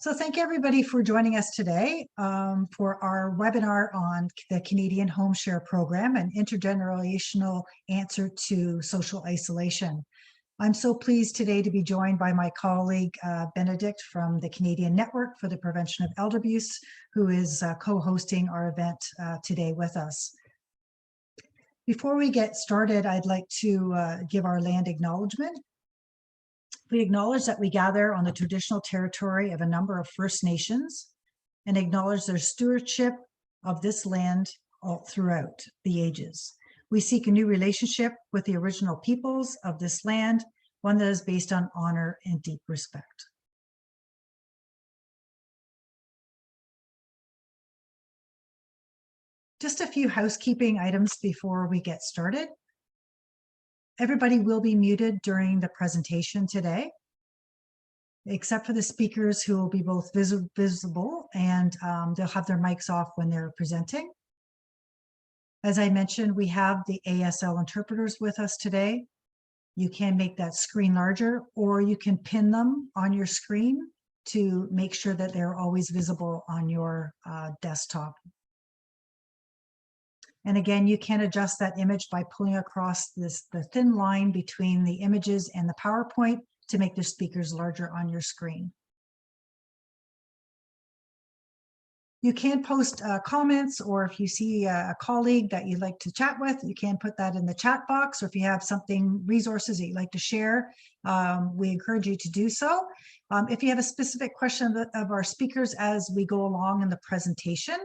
So thank everybody for joining us today for our webinar on the Canadian HomeShare program, an intergenerational answer to social isolation. I'm so pleased today to be joined by my colleague Benedict from the Canadian Network for the Prevention of Elder Abuse, who is co-hosting our event today with us. Before we get started, I'd like to give our land acknowledgement. We acknowledge that we gather on the traditional territory of a number of First Nations and acknowledge their stewardship of this land all throughout the ages. We seek a new relationship with the original peoples of this land, one that is based on honor and deep respect. Just a few housekeeping items before we get started. Everybody will be muted during the presentation today, except for the speakers who will be both visible and they'll have their mics off when they're presenting. As I mentioned, we have the ASL interpreters with us today. You can make that screen larger, or you can pin them on your screen to make sure that they're always visible on your desktop. And again, you can adjust that image by pulling across the thin line between the images and the PowerPoint to make the speakers larger on your screen. You can post comments, or if you see a colleague that you'd like to chat with, you can put that in the chat box, or if you have resources that you'd like to share, we encourage you to do so. If you have a specific question of our speakers as we go along in the presentation,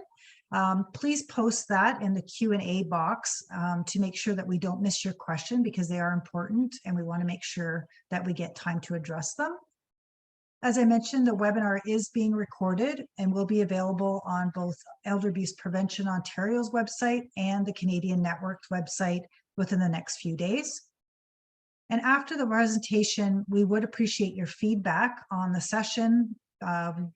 please post that in the Q&A box to make sure that we don't miss your question, because they are important and we want to make sure that we get time to address them. As I mentioned, the webinar is being recorded and will be available on both Elder Abuse Prevention Ontario's website and the Canadian Network's website within the next few days. And after the presentation, we would appreciate your feedback on the session.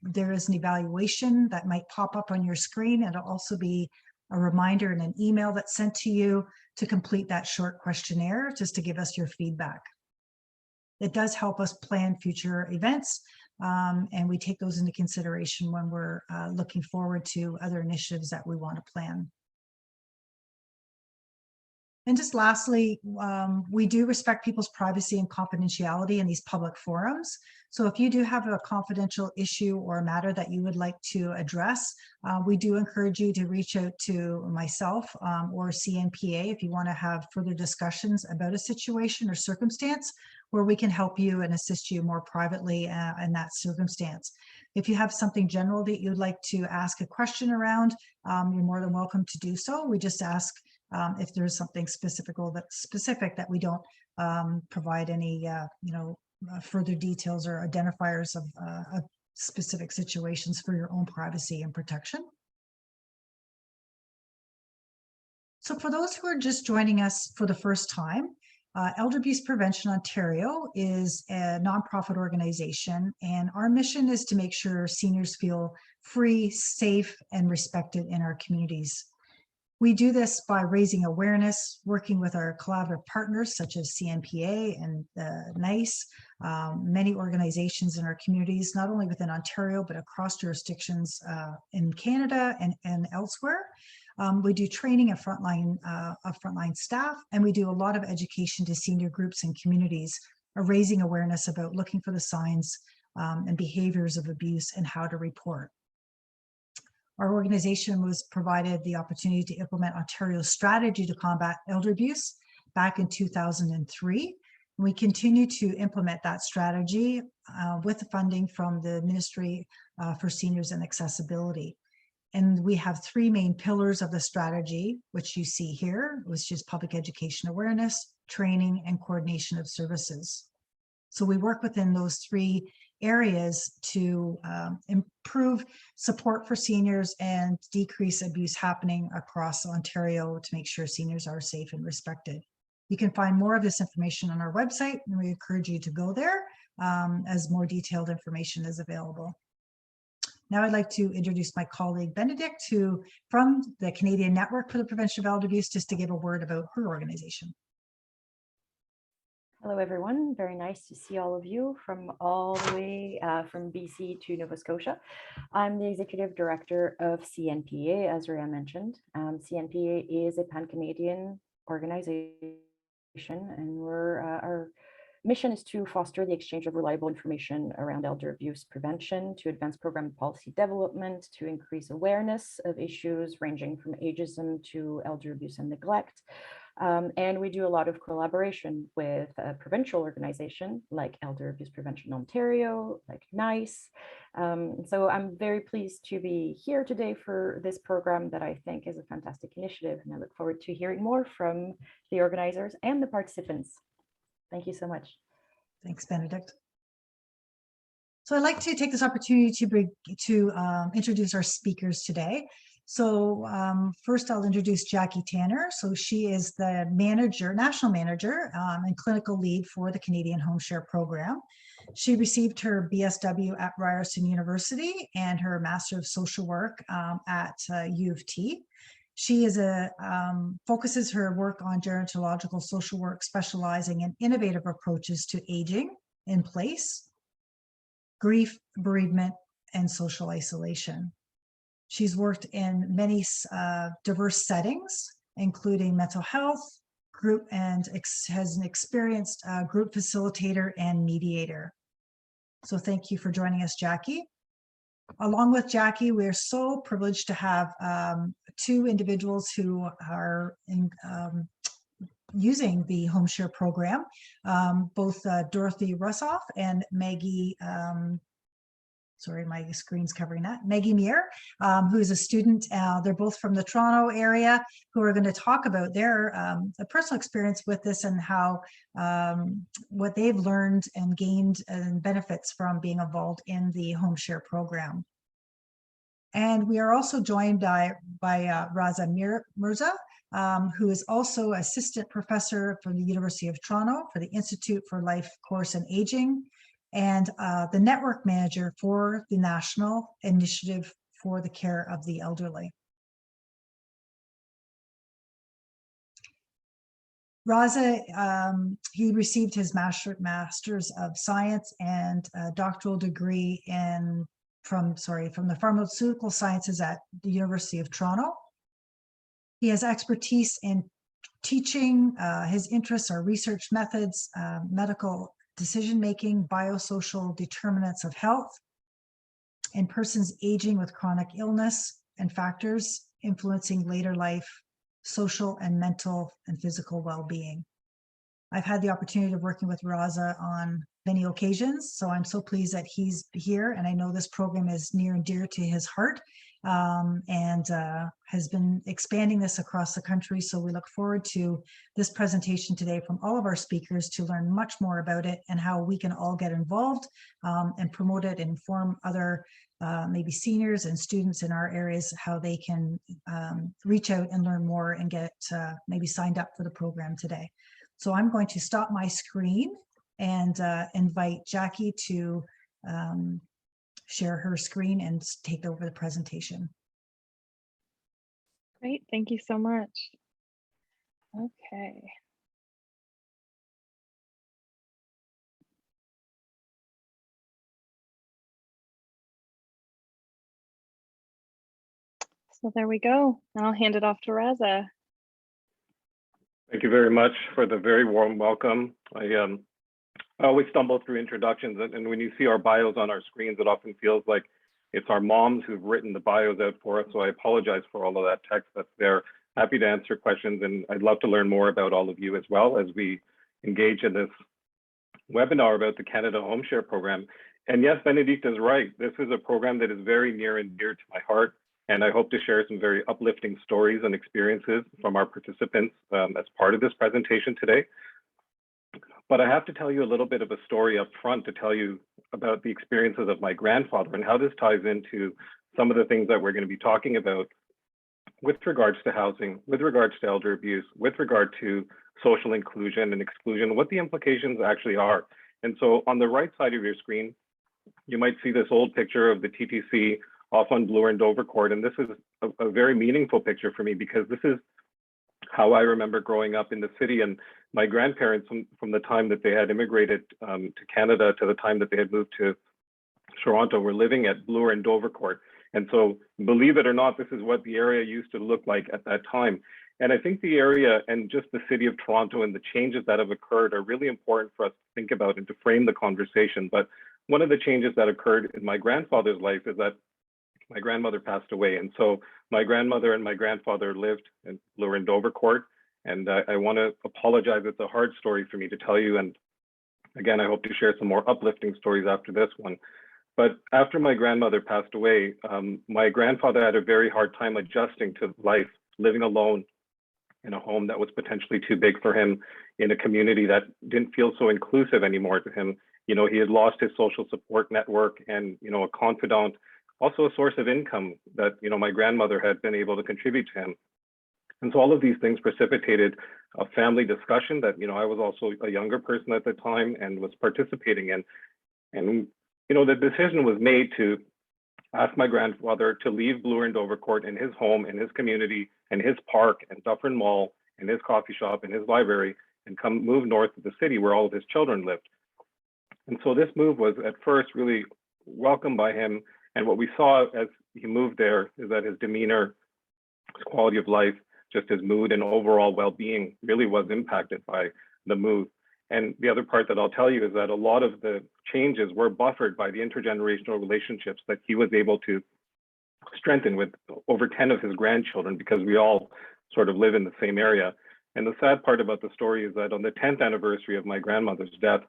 There is an evaluation that might pop up on your screen, and it'll also be a reminder in an email that's sent to you to complete that short questionnaire just to give us your feedback. It does help us plan future events, and we take those into consideration when we're looking forward to other initiatives that we want to plan. And just lastly, we do respect people's privacy and confidentiality in these public forums. So if you do have a confidential issue or a matter that you would like to address, we do encourage you to reach out to myself or CNPA if you want to have further discussions about a situation or circumstance where we can help you and assist you more privately in that circumstance. If you have something general that you'd like to ask a question around, you're more than welcome to do so. We just ask if there's something specific that we don't provide any further details or identifiers of specific situations for your own privacy and protection. So for those who are just joining us for the first time, Elder Abuse Prevention Ontario is a nonprofit organization, and our mission is to make sure seniors feel free, safe, and respected in our communities. We do this by raising awareness, working with our collaborative partners such as CNPA and NICE, many organizations in our communities, not only within Ontario, but across jurisdictions in Canada and elsewhere. We do training of frontline staff, and we do a lot of education to senior groups and communities, raising awareness about looking for the signs and behaviors of abuse and how to report. Our organization was provided the opportunity to implement Ontario's strategy to combat elder abuse back in 2003. We continue to implement that strategy with the funding from the Ministry for Seniors and Accessibility. And we have three main pillars of the strategy, which you see here, which is public education awareness, training, and coordination of services. So we work within those three areas to improve support for seniors and decrease abuse happening across Ontario to make sure seniors are safe and respected. You can find more of this information on our website, and we encourage you to go there as more detailed information is available. Now I'd like to introduce my colleague Benedict, who from the Canadian Network for the Prevention of Elder Abuse, just to give a word about her organization. Hello, everyone. Very nice to see all of you from all the way from BC to Nova Scotia. I'm the Executive Director of CNPA, as Rhea mentioned. CNPA is a pan-Canadian organization, and our mission is to foster the exchange of reliable information around elder abuse prevention, to advance program policy development, to increase awareness of issues ranging from ageism to elder abuse and neglect. And we do a lot of collaboration with a provincial organization like Elder Abuse Prevention Ontario, like NICE. So I'm very pleased to be here today for this program that I think is a fantastic initiative, and I look forward to hearing more from the organizers and the participants. Thank you so much. Thanks, Benedict. So I'd like to take this opportunity to introduce our speakers today. So first I'll introduce Jackie Tanner. So she is the national manager and clinical lead for the Canadian HomeShare program. She received her BSW at Ryerson University and her Master of Social Work at U of T. She is focuses her work on gerontological social work, specializing in innovative approaches to aging in place, grief, bereavement, and social isolation. She's worked in many diverse settings, including mental health, group, and has an experienced group facilitator and mediator. So thank you for joining us, Jackie. Along with Jackie, we're so privileged to have two individuals who are using the HomeShare program, both Dorothy Russoff and Maggie, sorry, my screen's covering that, Maggie Muir, who is a student. They're both from the Toronto area, who are going to talk about their personal experience with this and how what they've learned and gained and benefits from being involved in the HomeShare program. And we are also joined by Raza Mirza, who is also assistant professor from the University of Toronto for the Institute for Life Course and Aging, and the network manager for the National Initiative for the Care of the Elderly. Raza, he received his Master's of Science and a doctoral degree from the Pharmaceutical Sciences at the University of Toronto. He has expertise in teaching. His interests are research methods, medical decision-making, biosocial determinants of health, and persons aging with chronic illness and factors influencing later life, social and mental and physical well-being. I've had the opportunity of working with Raza on many occasions, so I'm so pleased that he's here, and I know this program is near and dear to his heart, and has been expanding this across the country. So we look forward to this presentation today from all of our speakers to learn much more about it and how we can all get involved and promote it and inform other maybe seniors and students in our areas how they can reach out and learn more and get maybe signed up for the program today. So I'm going to stop my screen and invite Jackie to share her screen and take over the presentation. Great, thank you so much. Okay. So there we go. And I'll hand it off to Raza. Thank you very much for the very warm welcome. I always stumble through introductions, and when you see our bios on our screens, it often feels like it's our moms who've written the bios out for us. So I apologize for all of that text that's there. Happy to answer questions, and I'd love to learn more about all of you as well as we engage in this webinar about the Canada HomeShare program. And yes, Benedict is right. This is a program that is very near and dear to my heart, and I hope to share some very uplifting stories and experiences from our participants as part of this presentation today. But I have to tell you a little bit of a story up front to tell you about the experiences of my grandfather and how this ties into some of the things that we're going to be talking about with regards to housing, with regards to elder abuse, with regard to social inclusion and exclusion, what the implications actually are. And so on the right side of your screen, you might see this old picture of the TTC off on Bloor and Dovercourt. And this is a very meaningful picture for me because this is how I remember growing up in the city. And my grandparents from the time that they had immigrated to Canada to the time that they had moved to Toronto were living at Bloor and Dovercourt. And so believe it or not, this is what the area used to look like at that time. And I think the area and just the city of Toronto and the changes that have occurred are really important for us to think about and to frame the conversation. But one of the changes that occurred in my grandfather's life is that my grandmother passed away. And so my grandmother and my grandfather lived in Bloor and Dovercourt. And I want to apologize. It's a hard story for me to tell you. And again, I hope to share some more uplifting stories after this one. But after my grandmother passed away, my grandfather had a very hard time adjusting to life, living alone in a home that was potentially too big for him, in a community that didn't feel so inclusive anymore to him. You know, he had lost his social support network and, you know, a confidant, also a source of income that, you know, my grandmother had been able to contribute to him. And so all of these things precipitated a family discussion that, you know, I was also a younger person at the time and was participating in. And, you know, the decision was made to ask my grandfather to leave Bloor and Dovercourt in his home, in his community, in his park, and Dufferin Mall, in his coffee shop, in his library, and come move north of the city where all of his children lived. And so this move was at first really welcomed by him. And what we saw as he moved there is that his demeanor, his quality of life, just his mood and overall well-being really was impacted by the move. And the other part that I'll tell you is that a lot of the changes were buffered by the intergenerational relationships that he was able to strengthen with over 10 of his grandchildren, because we all sort of live in the same area. And the sad part about the story is that on the 10th anniversary of my grandmother's death,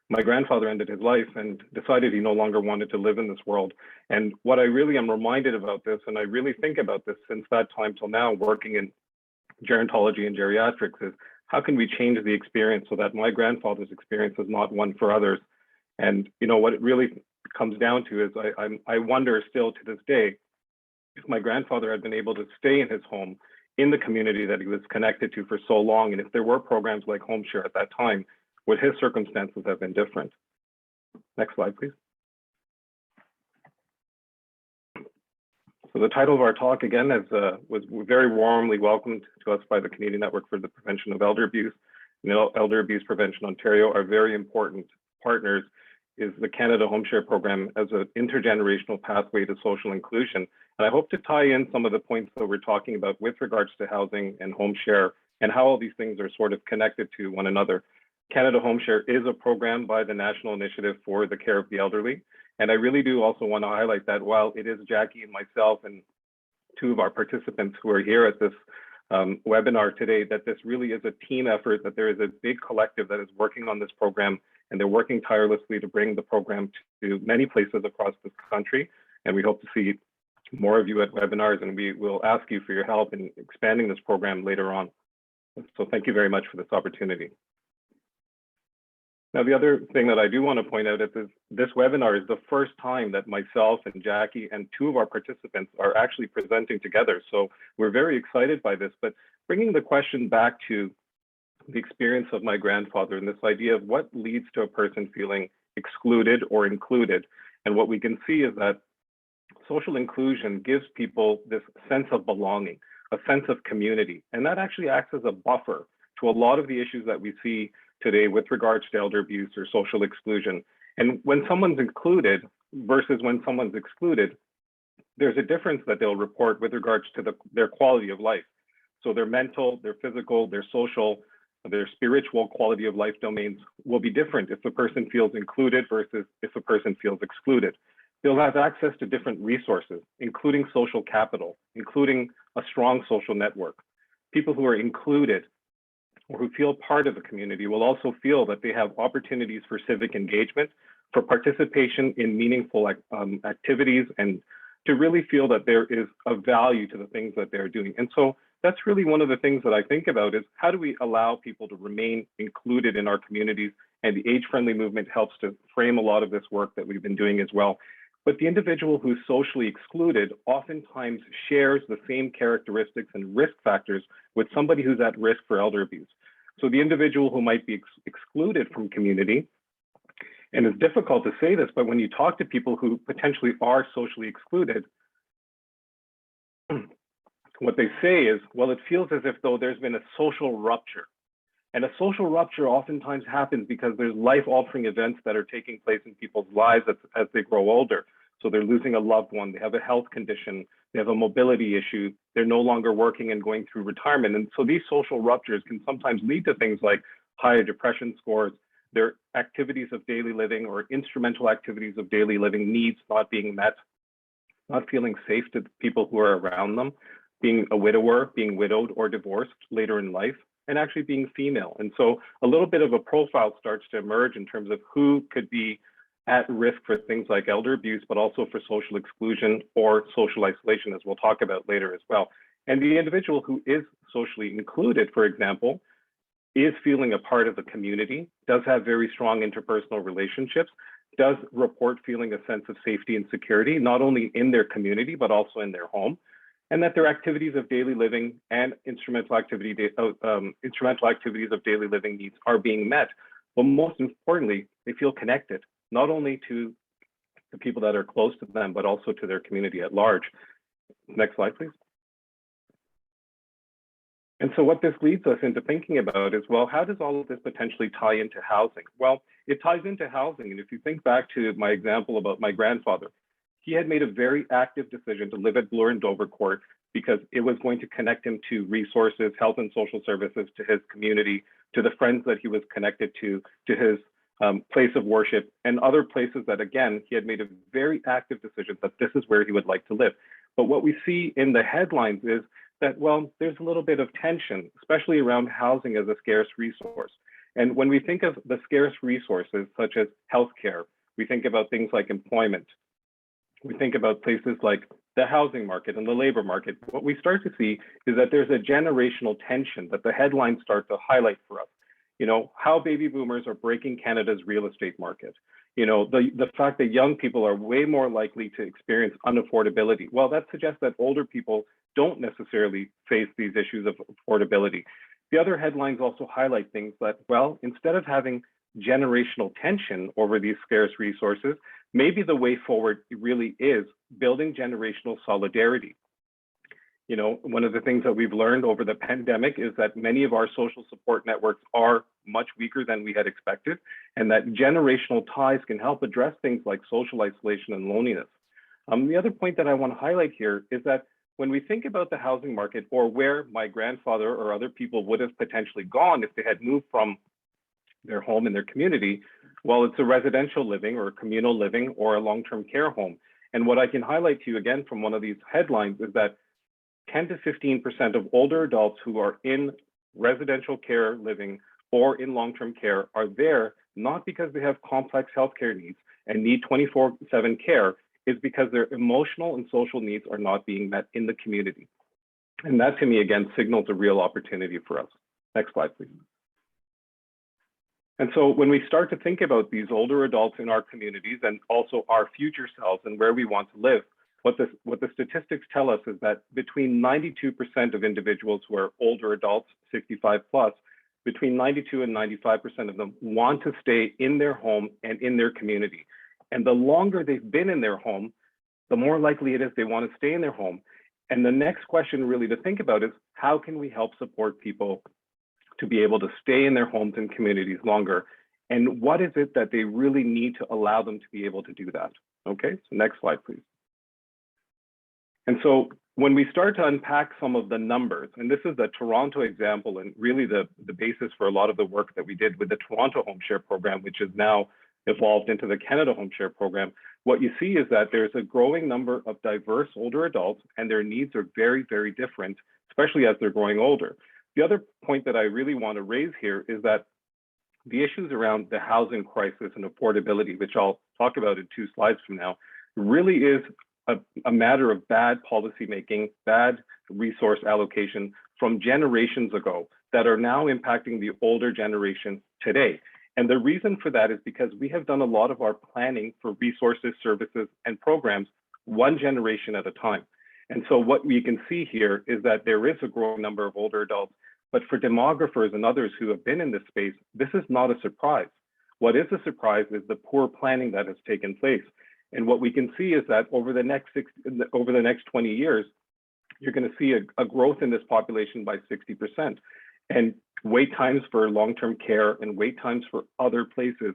my grandfather ended his life and decided he no longer wanted to live in this world. And what I really am reminded about this, and I really think about this since that time till now, working in gerontology and geriatrics, is how can we change the experience so that my grandfather's experience is not one for others? And you know what it really comes down to is I wonder still to this day, if my grandfather had been able to stay in his home, in the community that he was connected to for so long, and if there were programs like HomeShare at that time, would his circumstances have been different? Next slide, please. So the title of our talk, again, was very warmly welcomed to us by the Canadian Network for the Prevention of Elder Abuse. You know, Elder Abuse Prevention Ontario are very important partners, is the Canada HomeShare program as an intergenerational pathway to social inclusion. And I hope to tie in some of the points that we're talking about with regards to housing and HomeShare and how all these things are sort of connected to one another. Canada HomeShare is a program by the National Initiative for the Care of the Elderly. And I really do also want to highlight that while it is Jackie and myself and two of our participants who are here at this webinar today, that this really is a team effort, that there is a big collective that is working on this program, and they're working tirelessly to bring the program to many places across this country. And we hope to see more of you at webinars, and we will ask you for your help in expanding this program later on. So thank you very much for this opportunity. Now, the other thing that I do want to point out is this webinar is the first time that myself and Jackie and two of our participants are actually presenting together. So we're very excited by this, but bringing the question back to the experience of my grandfather and this idea of what leads to a person feeling excluded or included. And what we can see is that social inclusion gives people this sense of belonging, a sense of community, and that actually acts as a buffer to a lot of the issues that we see today with regards to elder abuse or social exclusion. And when someone's included versus when someone's excluded, there's a difference that they'll report with regards to their quality of life. So their mental, their physical, their social, their spiritual quality of life domains will be different if a person feels included versus if a person feels excluded. They'll have access to different resources, including social capital, including a strong social network. People who are included or who feel part of a community will also feel that they have opportunities for civic engagement, for participation in meaningful activities, and to really feel that there is a value to the things that they're doing. And so that's really one of the things that I think about is how do we allow people to remain included in our communities? And the age-friendly movement helps to frame a lot of this work that we've been doing as well. But the individual who's socially excluded oftentimes shares the same characteristics and risk factors with somebody who's at risk for elder abuse. So the individual who might be excluded from community, and it's difficult to say this, but when you talk to people who potentially are socially excluded, what they say is, well, it feels as if though there's been a social rupture. And a social rupture oftentimes happens because there's life-altering events that are taking place in people's lives as they grow older. So they're losing a loved one, they have a health condition, they have a mobility issue, they're no longer working and going through retirement. And so these social ruptures can sometimes lead to things like higher depression scores, their activities of daily living or instrumental activities of daily living needs not being met, not feeling safe to the people who are around them, being a widower, being widowed or divorced later in life, and actually being female. And so a little bit of a profile starts to emerge in terms of who could be at risk for things like elder abuse, but also for social exclusion or social isolation, as we'll talk about later as well. And the individual who is socially included, for example, is feeling a part of the community, does have very strong interpersonal relationships, does report feeling a sense of safety and security, not only in their community, but also in their home, and that their activities of daily living and instrumental activities of daily living needs are being met. But most importantly, they feel connected, not only to the people that are close to them, but also to their community at large. Next slide, please. And so what this leads us into thinking about is, well, how does all of this potentially tie into housing? Well, it ties into housing. And if you think back to my example about my grandfather, he had made a very active decision to live at Bloor and Dovercourt because it was going to connect him to resources, health and social services, to his community, to the friends that he was connected to his place of worship, and other places that, again, he had made a very active decision that this is where he would like to live. But what we see in the headlines is that, well, there's a little bit of tension, especially around housing as a scarce resource. And when we think of the scarce resources, such as healthcare, we think about things like employment. We think about places like the housing market and the labor market. What we start to see is that there's a generational tension that the headlines start to highlight for us. You know, how baby boomers are breaking Canada's real estate market. You know, the fact that young people are way more likely to experience unaffordability. Well, that suggests that older people don't necessarily face these issues of affordability. The other headlines also highlight things that, well, instead of having generational tension over these scarce resources, maybe the way forward really is building generational solidarity. You know, one of the things that we've learned over the pandemic is that many of our social support networks are much weaker than we had expected, and that generational ties can help address things like social isolation and loneliness. The other point that I want to highlight here is that when we think about the housing market, or where my grandfather or other people would have potentially gone if they had moved from their home in their community, well, it's a residential living or a communal living or a long-term care home. And what I can highlight to you again from one of these headlines is that 10 to 15% of older adults who are in residential care living or in long-term care are there not because they have complex healthcare needs and need 24/7 care, is because their emotional and social needs are not being met in the community. And that to me, again, signals a real opportunity for us. Next slide, please. And so when we start to think about these older adults in our communities and also our future selves and where we want to live, what the statistics tell us is that between 92% of individuals who are older adults, 65 plus, between 92 and 95% of them want to stay in their home and in their community. And the longer they've been in their home, the more likely it is they want to stay in their home. And the next question really to think about is, how can we help support people to be able to stay in their homes and communities longer? And what is it that they really need to allow them to be able to do that? Okay, so next slide, please. And so when we start to unpack some of the numbers, and this is the Toronto example and really the basis for a lot of the work that we did with the Toronto HomeShare program, which is now evolved into the Canada HomeShare program, what you see is that there's a growing number of diverse older adults and their needs are very, very different, especially as they're growing older. The other point that I really want to raise here is that the issues around the housing crisis and affordability, which I'll talk about in 2 slides from now, really is a matter of bad policymaking, bad resource allocation from generations ago that are now impacting the older generation today. And the reason for that is because we have done a lot of our planning for resources, services, and programs one generation at a time. And so what we can see here is that there is a growing number of older adults, but for demographers and others who have been in this space, this is not a surprise. What is a surprise is the poor planning that has taken place. And what we can see is that over the next 20 years, you're going to see a growth in this population by 60%. And wait times for long-term care and wait times for other places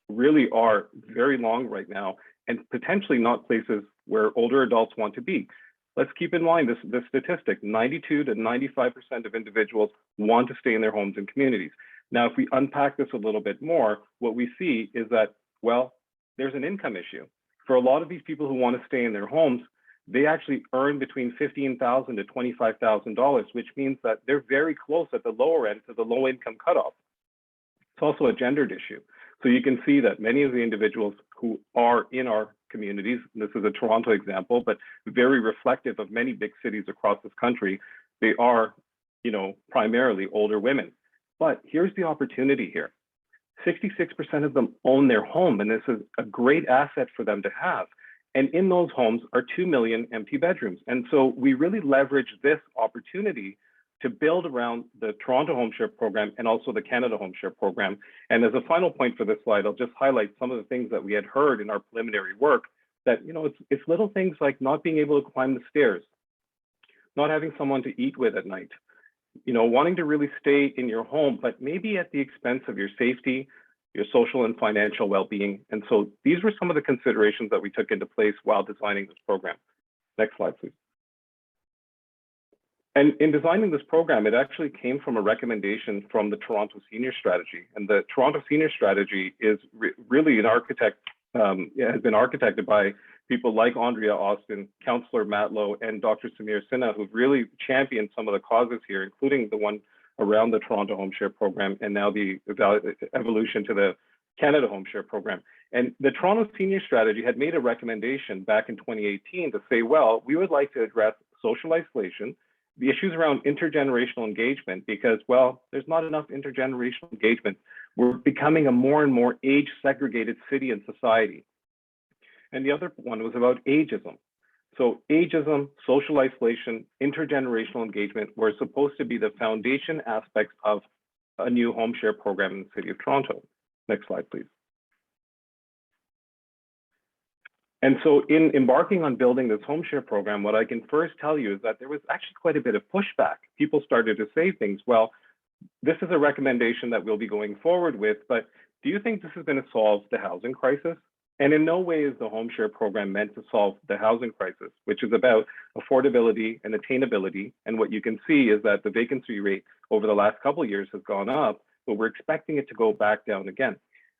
really are very long right now, and potentially not places where older adults want to be. Let's keep in mind this statistic: 92 to 95% of individuals want to stay in their homes and communities. Now, if we unpack this a little bit more, what we see is that, well, there's an income issue. For a lot of these people who want to stay in their homes, they actually earn between $15,000 to $25,000, which means that they're very close at the lower end to the low income cutoff. It's also a gendered issue. So you can see that many of the individuals who are in our communities, this is a Toronto example, but very reflective of many big cities across this country, they are, primarily older women. But here's the opportunity here. 66% of them own their home, and this is a great asset for them to have. And in those homes are 2 million empty bedrooms. And so we really leverage this opportunity to build around the Toronto HomeShare program and also the Canada HomeShare program. And as a final point for this slide, I'll just highlight some of the things that we had heard in our preliminary work, that it's little things like not being able to climb the stairs, not having someone to eat with at night, wanting to really stay in your home, but maybe at the expense of your safety, your social and financial well-being. And so these were some of the considerations that we took into place while designing this program. Next slide, please. And in designing this program, it actually came from a recommendation from the Toronto Senior Strategy. And the Toronto Senior Strategy is really has been architected by people like Andrea Austin, Councillor Matlow, and Dr. Samir Sinha, who've really championed some of the causes here, including the one around the Toronto HomeShare program and now the evolution to the Canada HomeShare program. And the Toronto Senior Strategy had made a recommendation back in 2018 to say, well, we would like to address social isolation, the issues around intergenerational engagement, because, well, there's not enough intergenerational engagement. We're becoming a more and more age-segregated city and society. And the other one was about ageism. So ageism, social isolation, intergenerational engagement were supposed to be the foundation aspects of a new HomeShare program in the City of Toronto. Next slide, please. And so in embarking on building this HomeShare program, what I can first tell you is that there was actually quite a bit of pushback. People started to say things, well, this is a recommendation that we'll be going forward with, but do you think this is going to solve the housing crisis? And in no way is the HomeShare program meant to solve the housing crisis, which is about affordability and attainability. And what you can see is that the vacancy rate over the last couple of years has gone up, but we're expecting it to go back down again.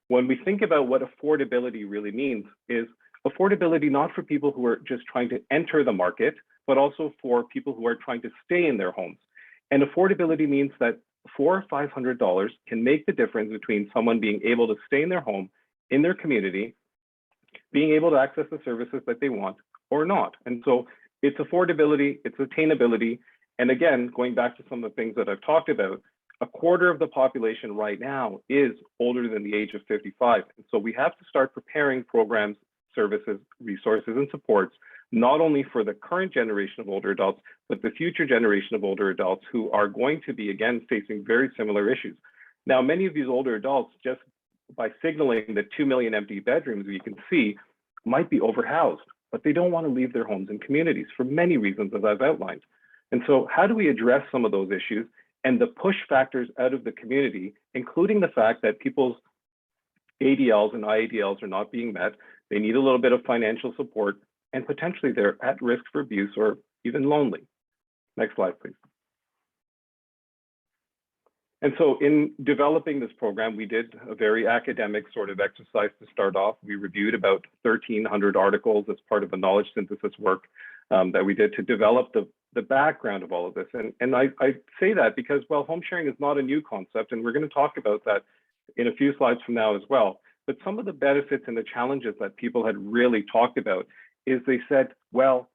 When we think about what affordability really means, is affordability not for people who are just trying to enter the market, but also for people who are trying to stay in their homes. And affordability means that $400 or $500 can make the difference between someone being able to stay in their home, in their community, being able to access the services that they want or not. And so it's affordability, it's attainability. And again, going back to some of the things that I've talked about, a quarter of the population right now is older than the age of 55. And so we have to start preparing programs, services, resources, and supports, not only for the current generation of older adults, but the future generation of older adults who are going to be, again, facing very similar issues. Now, many of these older adults, just by signaling the 2 million empty bedrooms you can see, might be overhoused, but they don't want to leave their homes and communities for many reasons, as I've outlined. And so how do we address some of those issues and the push factors out of the community, including the fact that people's ADLs and IADLs are not being met, they need a little bit of financial support, and potentially they're at risk for abuse or even lonely. Next slide, please. And so in developing this program, we did a very academic sort of exercise to start off. We reviewed about 1,300 articles as part of the knowledge synthesis work that we did to develop the background of all of this. And I say that because, well, home sharing is not a new concept, and we're going to talk about that in a few slides from now as well. But some of the benefits and the challenges that people had really talked about is they said, well,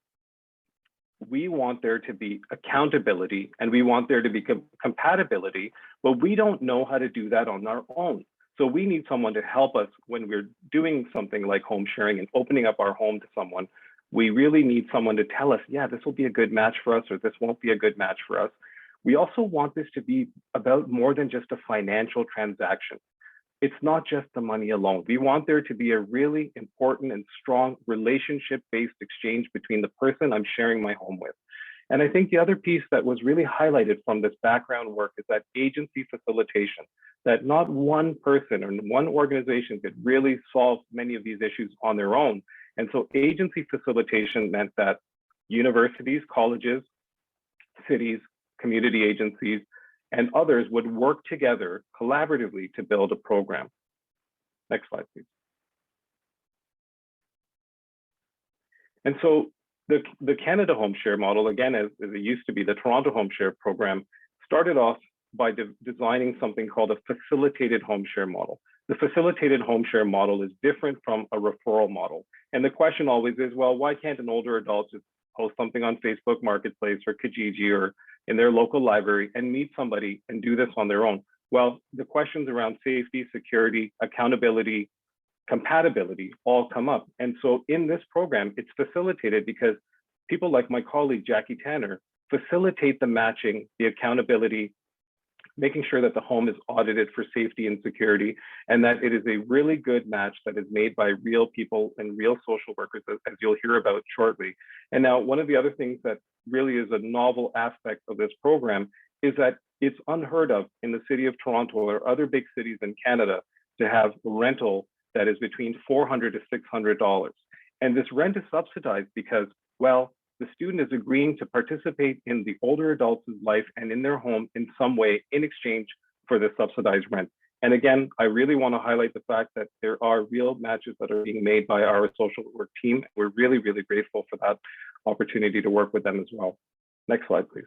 we want there to be accountability and we want there to be compatibility, but we don't know how to do that on our own. So we need someone to help us when we're doing something like home sharing and opening up our home to someone. We really need someone to tell us, yeah, this will be a good match for us, or this won't be a good match for us. We also want this to be about more than just a financial transaction. It's not just the money alone. We want there to be a really important and strong relationship-based exchange between the person I'm sharing my home with. And I think the other piece that was really highlighted from this background work is that agency facilitation, that not one person or one organization could really solve many of these issues on their own. And so agency facilitation meant that universities, colleges, cities, community agencies, and others would work together collaboratively to build a program. Next slide, please. And so the Canada HomeShare model, again, as it used to be, the Toronto HomeShare program, started off by designing something called a facilitated HomeShare model. The facilitated HomeShare model is different from a referral model. And the question always is, well, why can't an older adult just post something on Facebook Marketplace or Kijiji or in their local library and meet somebody and do this on their own? Well, the questions around safety, security, accountability, compatibility all come up. And so in this program, it's facilitated because people like my colleague, Jackie Tanner, facilitate the matching, the accountability, making sure that the home is audited for safety and security, and that it is a really good match that is made by real people and real social workers, as you'll hear about shortly. And now, one of the other things that really is a novel aspect of this program is that it's unheard of in the city of Toronto or other big cities in Canada to have rental that is between $400 to $600. And this rent is subsidized because, well, the student is agreeing to participate in the older adult's life and in their home in some way in exchange for the subsidized rent. And again, I really want to highlight the fact that there are real matches that are being made by our social work team. We're really, really grateful for that opportunity to work with them as well. Next slide, please.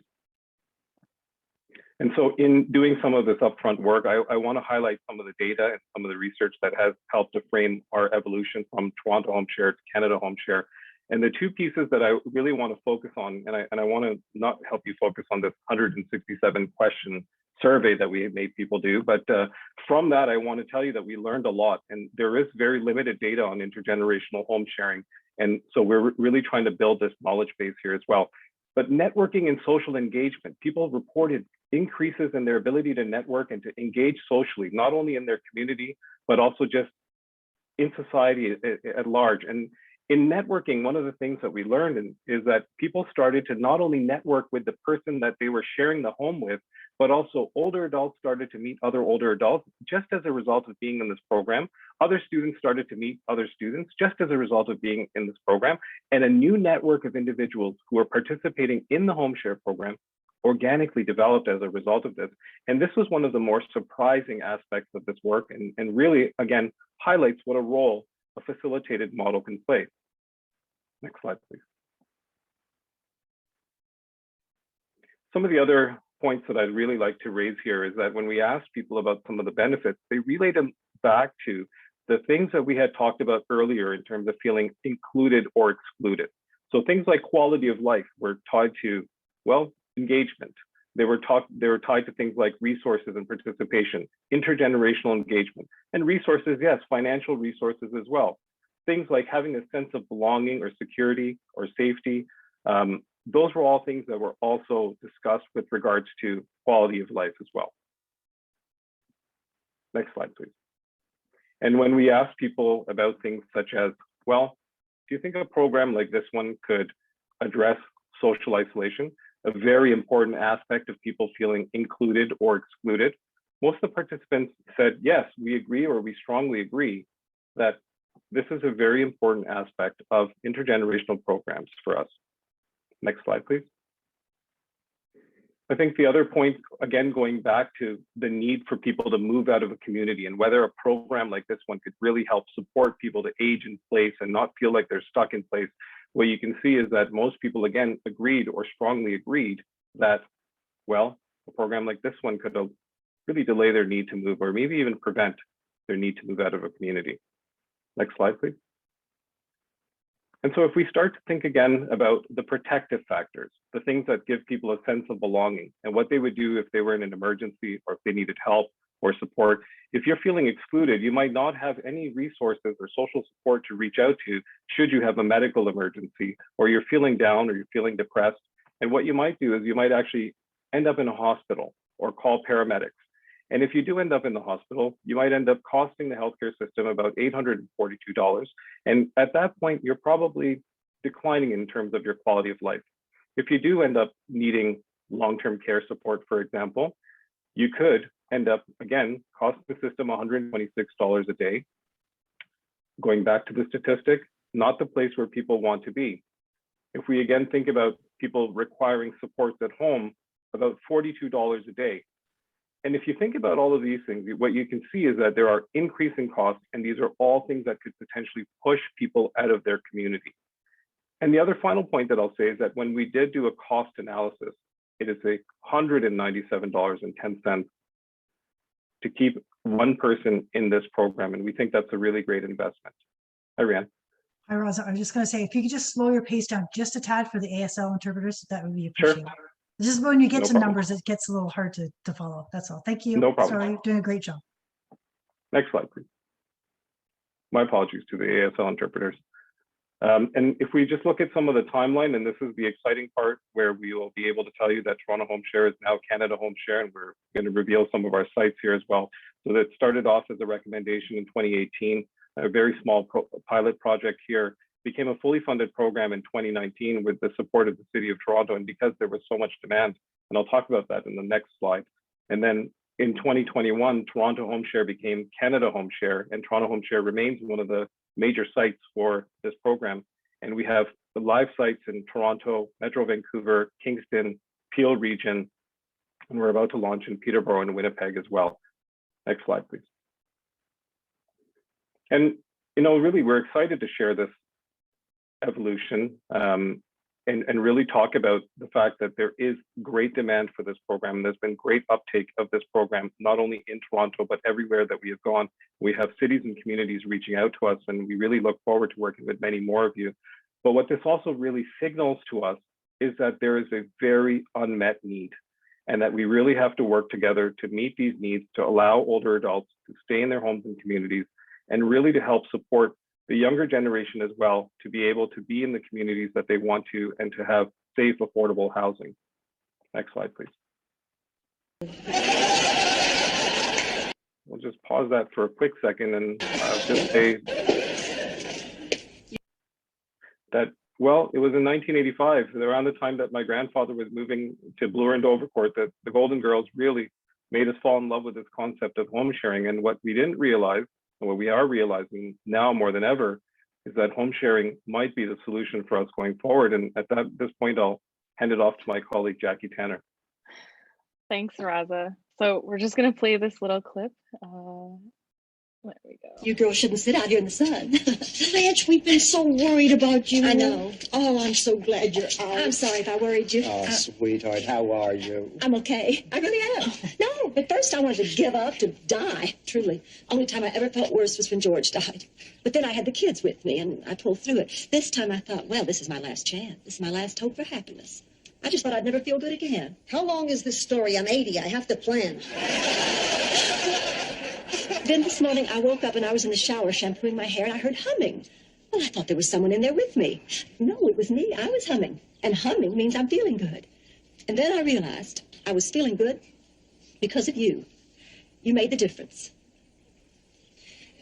And so in doing some of this upfront work, I want to highlight some of the data and some of the research that has helped to frame our evolution from Toronto HomeShare to Canada HomeShare. And the two pieces that I really want to focus on, and I want to not help you focus on this 167 question survey that we made people do, but from that, I want to tell you that we learned a lot, and there is very limited data on intergenerational home sharing. And so we're really trying to build this knowledge base here as well. But networking and social engagement, people reported increases in their ability to network and to engage socially, not only in their community, but also just in society at large. And in networking, one of the things that we learned is that people started to not only network with the person that they were sharing the home with, but also older adults started to meet other older adults just as a result of being in this program. Other students started to meet other students just as a result of being in this program. And a new network of individuals who are participating in the HomeShare program organically developed as a result of this. And this was one of the more surprising aspects of this work, and really, again, highlights what a role a facilitated model can play. Next slide, please. Some of the other points that I'd really like to raise here is that when we ask people about some of the benefits, they relate them back to the things that we had talked about earlier in terms of feeling included or excluded. So things like quality of life were tied to, well, engagement. They were tied to things like resources and participation, intergenerational engagement, and resources, yes, financial resources as well. Things like having a sense of belonging or security or safety. Those were all things that were also discussed with regards to quality of life as well. Next slide, please. And when we ask people about things such as, well, do you think a program like this one could address social isolation? A very important aspect of people feeling included or excluded. Most of the participants said, yes, we agree, or we strongly agree that this is a very important aspect of intergenerational programs for us. Next slide, please. I think the other point, again, going back to the need for people to move out of a community and whether a program like this one could really help support people to age in place and not feel like they're stuck in place. What you can see is that most people, again, agreed or strongly agreed that, well, a program like this one could really delay their need to move or maybe even prevent their need to move out of a community. Next slide, please. And so if we start to think again about the protective factors, the things that give people a sense of belonging and what they would do if they were in an emergency or if they needed help or support. If you're feeling excluded, you might not have any resources or social support to reach out to should you have a medical emergency, or you're feeling down or you're feeling depressed. And what you might do is you might actually end up in a hospital or call paramedics. And if you do end up in the hospital, you might end up costing the healthcare system about $842. And at that point, you're probably declining in terms of your quality of life. if you do end up needing long-term care support, for example, you could end up, again, costing the system $126 a day. Going back to the statistic, not the place where people want to be. If we again think about people requiring supports at home, about $42 a day. And if you think about all of these things, what you can see is that there are increasing costs, and these are all things that could potentially push people out of their community. And the other final point that I'll say is that when we did do a cost analysis, it is $197.10 to keep one person in this program. And we think that's a really great investment. Hi, Rianne. Hi, Raza. I was just going to say, if you could just slow your pace down just a tad for the ASL interpreters, that would be appreciated. Sure. This is when you get No to problem. numbers, it gets a little hard to follow. That's all. Thank you. No problem. Sorry, you're doing a great job. Next slide, please. My apologies to the ASL interpreters. And if we just look at some of the timeline, and this is the exciting part where we will be able to tell you that Toronto HomeShare is now Canada HomeShare, and we're going to reveal some of our sites here as well. So that started off as a recommendation in 2018, a very small pilot project here, became a fully funded program in 2019 with the support of the City of Toronto, and because there was so much demand, and I'll talk about that in the next slide. And then in 2021, Toronto HomeShare became Canada HomeShare, and Toronto HomeShare remains one of the major sites for this program. And we have the live sites in Toronto, Metro Vancouver, Kingston, Peel region, and we're about to launch in Peterborough and Winnipeg as well. Next slide, please. And, you know, really, we're excited to share this evolution and really talk about the fact that there is great demand for this program. There's been great uptake of this program, not only in Toronto, but everywhere that we have gone. We have cities and communities reaching out to us, and we really look forward to working with many more of you. But what this also really signals to us is that there is a very unmet need, and that we really have to work together to meet these needs, to allow older adults to stay in their homes and communities, and really to help support the younger generation as well, to be able to be in the communities that they want to, and to have safe, affordable housing. Next slide, please. We'll just pause that for a quick second and just say that, well, it was in 1985, around the time that my grandfather was moving to Bloor and Dovercourt, that the Golden Girls really made us fall in love with this concept of home sharing. And what we didn't realize, and what we are realizing now more than ever, is that home sharing might be the solution for us going forward. And at this point, I'll hand it off to my colleague, Jackie Tanner. Thanks, Raza. So we're just going to play this little clip. There we go. You girls shouldn't sit out here in the sun. Blanche, we've been so worried about you. I know. Oh, I'm so glad you're out. I'm sorry if I worried you. Oh, sweetheart, how are you? I'm okay. I really am. No, at first I wanted to give up, to die, truly. Only time I ever felt worse was when George died. But then I had the kids with me, and I pulled through it. This time I thought, well, this is my last chance. This is my last hope for happiness. I just thought I'd never feel good again. How long is this story? I'm 80. I have to plan. Then this morning I woke up and I was in the shower shampooing my hair and I heard humming. Well, I thought there was someone in there with me. No, it was me. I was humming. And humming means I'm feeling good. And then I realized I was feeling good because of you. You made the difference.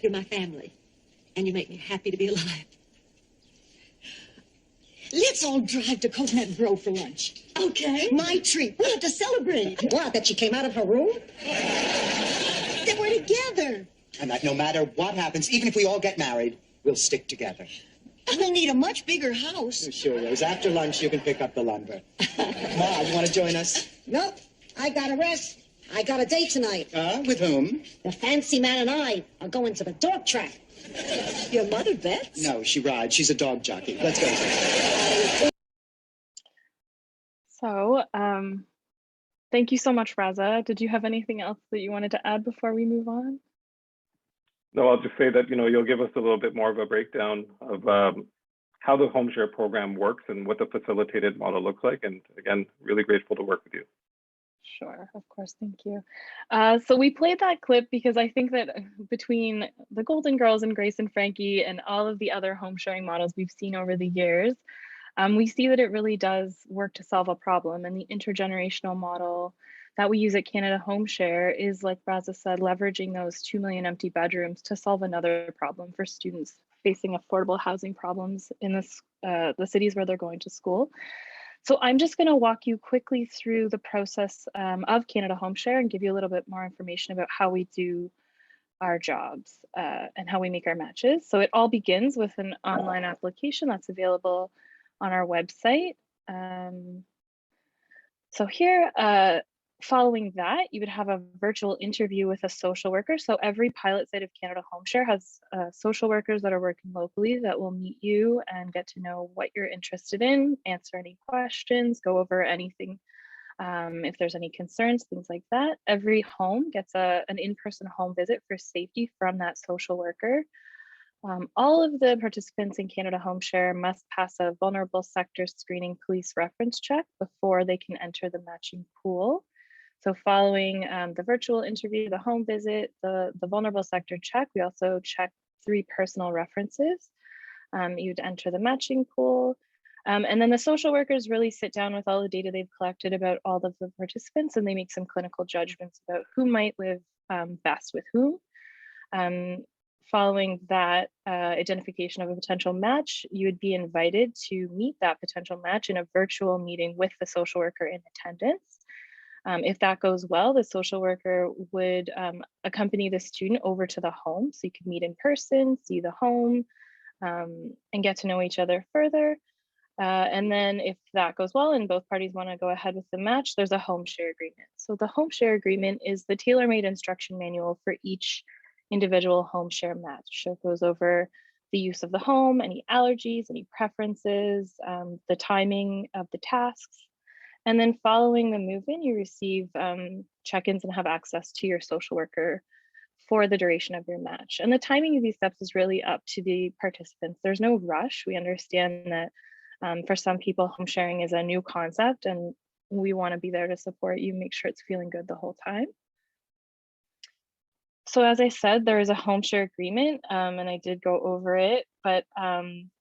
You're my family. And you make me happy to be alive. Let's all drive to Coconut Grove for lunch. Okay. My treat. We'll have to celebrate. What, that she came out of her room? That we're together. And that no matter what happens, even if we all get married, we'll stick together. We'll need a much bigger house. Sure, Rose. After lunch, you can pick up the lumber. Ma, you want to join us? Nope. I gotta rest. I got a date tonight. With whom? The fancy man and I are going to the dog track. Your mother bets? No, she rides. She's a dog jockey. Let's go. So, thank you so much, Raza. Did you have anything else that you wanted to add before we move on? No, I'll just say that, you know, you'll give us a little bit more of a breakdown of how the HomeShare program works and what the facilitated model looks like. And again, really grateful to work with you. Sure, of course, thank you. So we played that clip because I think that between the Golden Girls and Grace and Frankie and all of the other home sharing models we've seen over the years, we see that it really does work to solve a problem. And the intergenerational model that we use at Canada HomeShare is, like Raza said, leveraging those 2 million empty bedrooms to solve another problem for students facing affordable housing problems in the cities where they're going to school. So I'm just going to walk you quickly through the process of Canada HomeShare and give you a little bit more information about how we do our jobs and how we make our matches. So it all begins with an online application that's available on our website. So here, following that, you would have a virtual interview with a social worker. So every pilot site of Canada HomeShare has social workers that are working locally that will meet you and get to know what you're interested in, answer any questions, go over anything, if there's any concerns, things like that. Every home gets an in-person home visit for safety from that social worker. All of the participants in Canada HomeShare must pass a vulnerable sector screening police reference check before they can enter the matching pool. So following the virtual interview, the home visit, the vulnerable sector check, we also check 3 personal references. You'd enter the matching pool. And then the social workers really sit down with all the data they've collected about all of the participants, and they make some clinical judgments about who might live best with whom. Following that identification of a potential match, you would be invited to meet that potential match in a virtual meeting with the social worker in attendance. If that goes well, the social worker would accompany the student over to the home, so you could meet in person, see the home, and get to know each other further. And then if that goes well and both parties want to go ahead with the match, there's a HomeShare agreement. So the HomeShare agreement is the tailor-made instruction manual for each individual HomeShare match. So it goes over the use of the home, any allergies, any preferences, the timing of the tasks. And then following the move-in, you receive check-ins and have access to your social worker for the duration of your match. And the timing of these steps is really up to the participants. There's no rush. We understand that for some people, home sharing is a new concept, and we want to be there to support you, make sure it's feeling good the whole time. So as I said, there is a HomeShare agreement, and I did go over it, but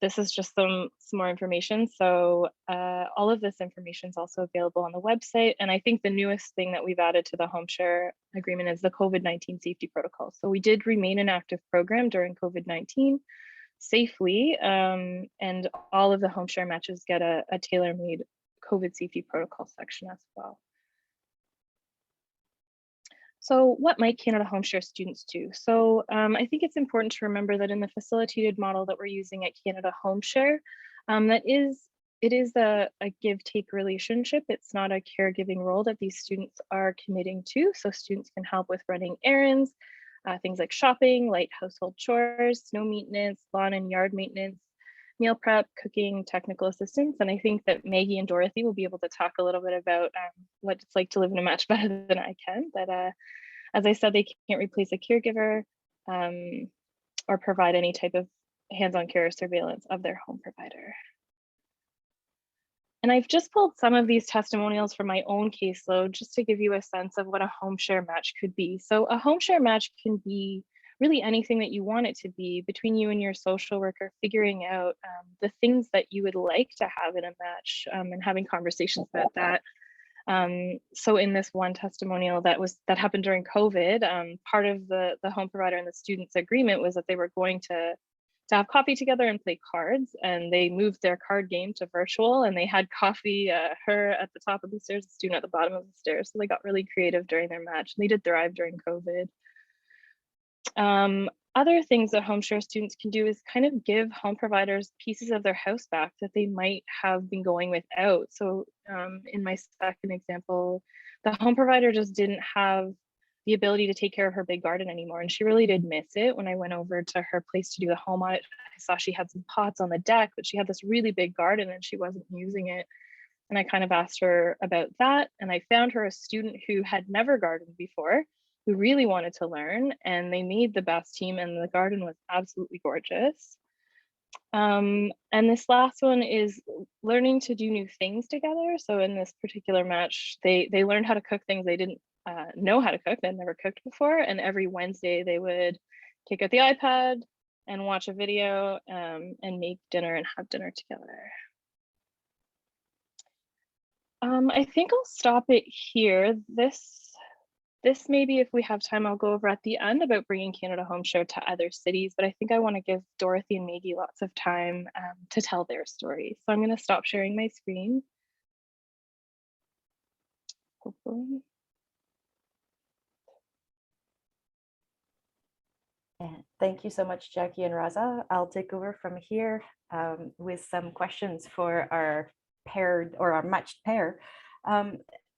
this is just some more information. So all of this information is also available on the website. And I think the newest thing that we've added to the HomeShare agreement is the COVID-19 safety protocol. So we did remain an active program during COVID-19 safely, and all of the HomeShare matches get a tailor-made COVID safety protocol section as well. So what might Canada HomeShare students do? So I think it's important to remember that in the facilitated model that we're using at Canada HomeShare, it is a give-take relationship. It's not a caregiving role that these students are committing to. So students can help with running errands, things like shopping, light household chores, snow maintenance, lawn and yard maintenance, meal prep, cooking, technical assistance. And I think that Maggie and Dorothy will be able to talk a little bit about what it's like to live in a match better than I can. But as I said, they can't replace a caregiver or provide any type of hands-on care or surveillance of their home provider. And I've just pulled some of these testimonials from my own caseload just to give you a sense of what a HomeShare match could be. So a HomeShare match can be really anything that you want it to be between you and your social worker, figuring out the things that you would like to have in a match and having conversations about that. So in this one testimonial that happened during COVID, part of the home provider and the student's agreement was that they were going to have coffee together and play cards, and they moved their card game to virtual, and they had coffee, her at the top of the stairs, the student at the bottom of the stairs. So they got really creative during their match, and they did thrive during COVID. Other things that HomeShare students can do is kind of give home providers pieces of their house back that they might have been going without. So in my second example, the home provider just didn't have the ability to take care of her big garden anymore. And she really did miss it. When I went over to her place to do the home audit, I saw she had some pots on the deck, but she had this really big garden and she wasn't using it. And I kind of asked her about that. And I found her a student who had never gardened before, who really wanted to learn, and they made the best team, and the garden was absolutely gorgeous. And this last one is learning to do new things together. So in this particular match, they learned how to cook things they didn't know how to cook. They'd never cooked before. And every Wednesday they would take out the iPad and watch a video and make dinner and have dinner together. I think I'll stop it here. This maybe if we have time, I'll go over at the end about bringing Canada HomeShare to other cities, but I think I want to give Dorothy and Maggie lots of time to tell their stories. So I'm going to stop sharing my screen. hopefully. And thank you so much, Jackie and Raza. I'll take over from here with some questions for our paired or our matched pair.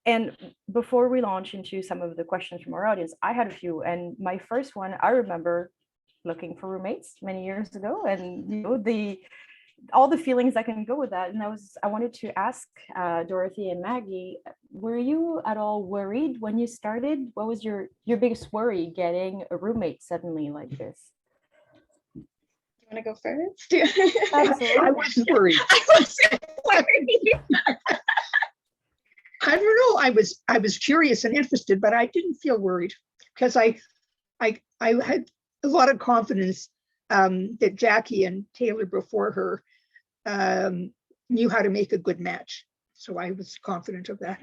And before we launch into some of the questions from our audience, I had a few. And my first one, I remember looking for roommates many years ago, and you know, all the feelings that can go with that. And I wanted to ask Dorothy and Maggie, were you at all worried when you started? What was your biggest worry getting a roommate suddenly like this? You want to go first? Absolutely. I was worried. I was worried. I don't know. I was curious and interested, but I didn't feel worried because I had a lot of confidence that Jackie and Taylor before her knew how to make a good match. So I was confident of that.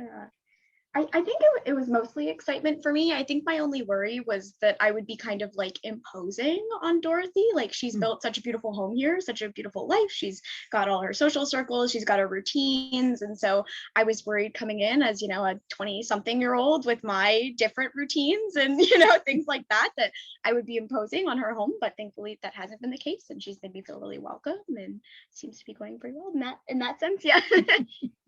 I think it was mostly excitement for me. I think my only worry was that I would be kind of like imposing on Dorothy. Like, she's built such a beautiful home here, such a beautiful life. She's got all her social circles, she's got her routines. And so I was worried coming in as, you know, a 20-something-year-old with my different routines and, you know, things like that, that I would be imposing on her home. But thankfully that hasn't been the case. And she's made me feel really welcome and seems to be going pretty well in that sense. Yeah.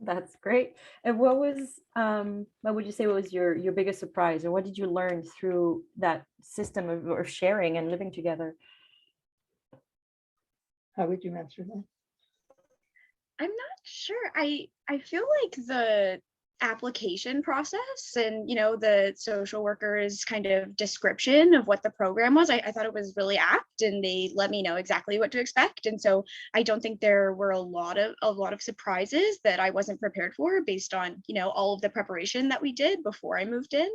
That's great. And what would you say was your biggest surprise, or what did you learn through that system of sharing and living together? How would you answer that? I'm not sure. I feel like the application process and, you know, the social worker's kind of description of what the program was, I thought it was really apt, and they let me know exactly what to expect. And so I don't think there were a lot of surprises that I wasn't prepared for based on, you know, all of the preparation that we did before I moved in.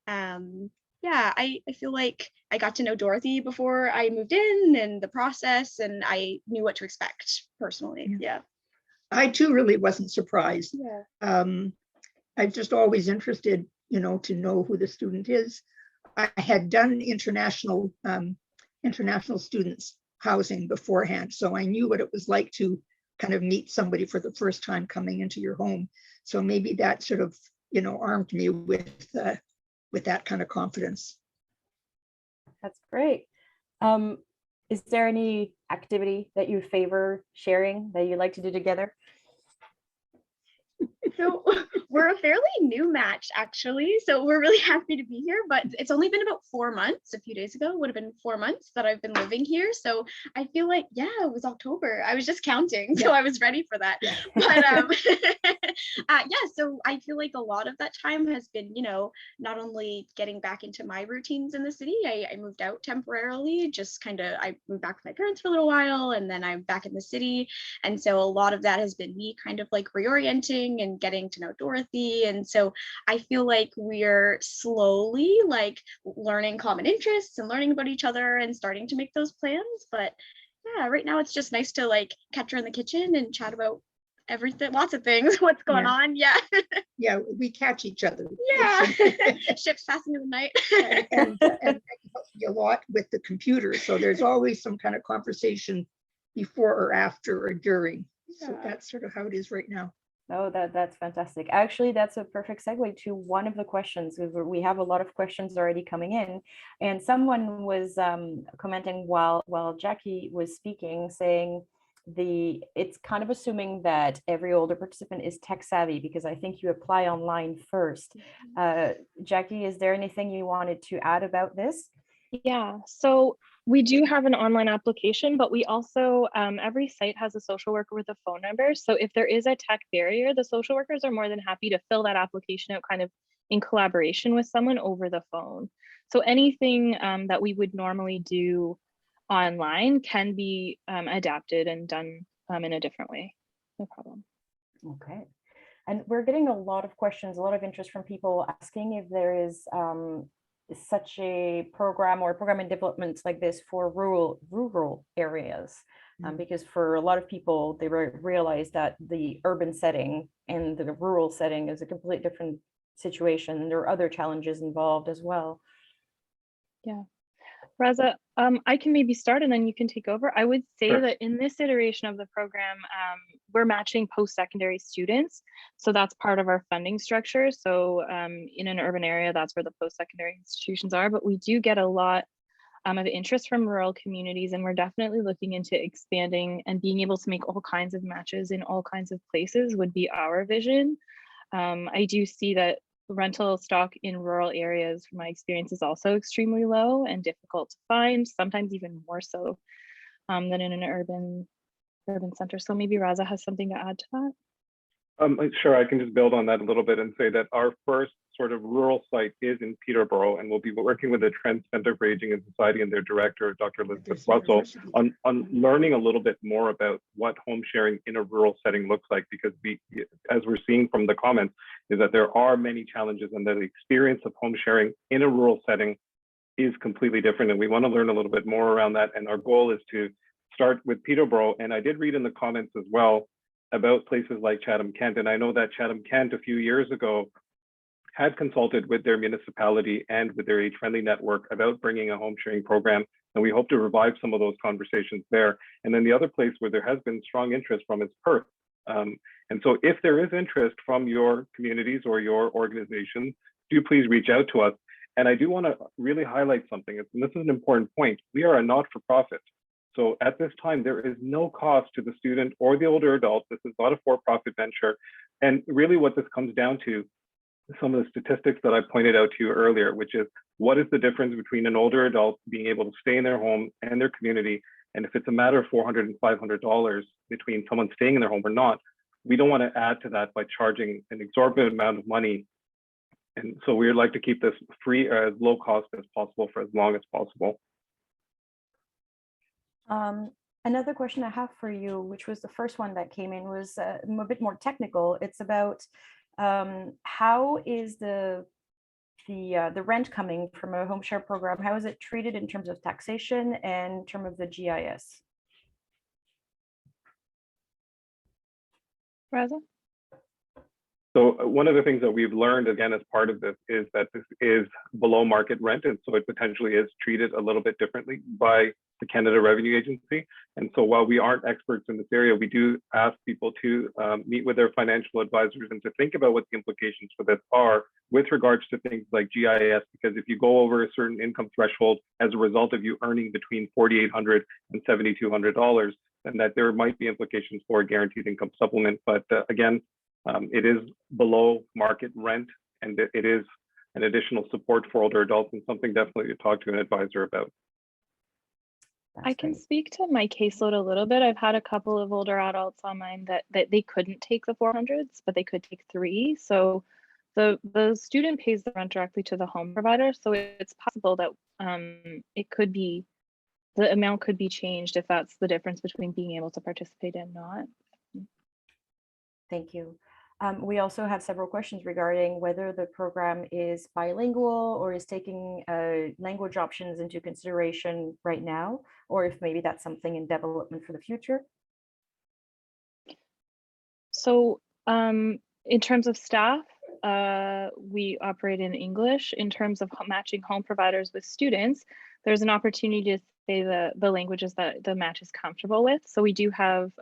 Yeah, I feel like I got to know Dorothy before I moved in and the process, and I knew what to expect personally. Yeah. I too really wasn't surprised. Yeah. I'm just always interested, you know, to know who the student is. I had done international students housing beforehand, so I knew what it was like to kind of meet somebody for the first time coming into your home. So maybe that sort of, you know, armed me with that kind of confidence. That's great. Is there any activity that you favor sharing that you like to do together? So we're a fairly new match, actually. So we're really happy to be here, but it's only been about 4 months. A few days ago would have been 4 months that I've been living here. So I feel like, yeah, it was October. I was just counting, so I was ready for that. Yeah. But yeah, so I feel like a lot of that time has been, you know, not only getting back into my routines in the city. I moved out temporarily, just kind of, I moved back with my parents for a little while, and then I'm back in the city. And so a lot of that has been me kind of like reorienting and getting to know Dorothy. And so I feel like we're slowly like learning common interests and learning about each other and starting to make those plans. But yeah, right now it's just nice to like catch her in the kitchen and chat about everything, lots of things, what's going on. Yeah. Yeah, we catch each other. Yeah. Ships passing in the night. and that helps me a lot with the computer. So there's always some kind of conversation before or after or during. So that's sort of how it is right now. Oh, that's fantastic. Actually, that's a perfect segue to one of the questions. We have a lot of questions already coming in, and someone was commenting while Jackie was speaking, saying it's kind of assuming that every older participant is tech savvy, because I think you apply online first. Jackie, is there anything you wanted to add about this? Yeah, so we do have an online application, but we also, every site has a social worker with a phone number. So if there is a tech barrier, the social workers are more than happy to fill that application out kind of in collaboration with someone over the phone. So anything that we would normally do online can be adapted and done in a different way. No problem. Okay. And we're getting a lot of questions, a lot of interest from people asking if there is such a program or program in development like this for rural areas, because for a lot of people, they realize that the urban setting and the rural setting is a completely different situation. And there are other challenges involved as well. Yeah. Raza, I can maybe start and then you can take over. I would say Sure. that in this iteration of the program, we're matching post-secondary students. So that's part of our funding structure. So in an urban area, that's where the post-secondary institutions are, but we do get a lot of interest from rural communities, and we're definitely looking into expanding and being able to make all kinds of matches in all kinds of places would be our vision. I do see that rental stock in rural areas, from my experience, is also extremely low and difficult to find, sometimes even more so than in an urban center. So maybe Raza has something to add to that. Sure, I can just build on that a little bit and say that our first sort of rural site is in Peterborough, and we'll be working with the Trent Center for Aging and Society and their director, Dr. Elizabeth Russell, on learning a little bit more about what home sharing in a rural setting looks like, because as we're seeing from the comments, is that there are many challenges and that the experience of home sharing in a rural setting is completely different. And we want to learn a little bit more around that. And our goal is to start with Peterborough. And I did read in the comments as well about places like Chatham-Kent. And I know that Chatham-Kent a few years ago had consulted with their municipality and with their age-friendly network about bringing a home sharing program. And we hope to revive some of those conversations there. And then the other place where there has been strong interest from is Perth. And so if there is interest from your communities or your organizations, do please reach out to us. And I do want to really highlight something, and this is an important point. We are a not-for-profit. So at this time, there is no cost to the student or the older adult. This is not a for-profit venture. And really what this comes down to is some of the statistics that I pointed out to you earlier, which is what is the difference between an older adult being able to stay in their home and their community. And if it's a matter of $400 and $500 between someone staying in their home or not, we don't want to add to that by charging an exorbitant amount of money. And so we'd like to keep this free or as low cost as possible for as long as possible. Another question I have for you, which was the first one that came in, was a bit more technical. It's about how is the rent coming from a home share program? How is it treated in terms of taxation and in terms of the GIS? Raza? So one of the things that we've learned, again, as part of this, is that this is below market rent. And so it potentially is treated a little bit differently by the Canada Revenue Agency. And so while we aren't experts in this area, we do ask people to meet with their financial advisors and to think about what the implications for this are with regards to things like GIS, because if you go over a certain income threshold as a result of you earning between $4,800 and $7,200, then that there might be implications for a guaranteed income supplement. But again, it is below market rent, and it is an additional support for older adults, and something definitely to talk to an advisor about. I can speak to my caseload a little bit. I've had a couple of older adults on mine that they couldn't take the 400s, but they could take 3. So the student pays the rent directly to the home provider. So it's possible that it could be, the amount could be changed if that's the difference between being able to participate and not. Thank you. We also have several questions regarding whether the program is bilingual or is taking language options into consideration right now, or if maybe that's something in development for the future. So in terms of staff, we operate in English. In terms of matching home providers with students, there's an opportunity to say the languages that the match is comfortable with. So we do have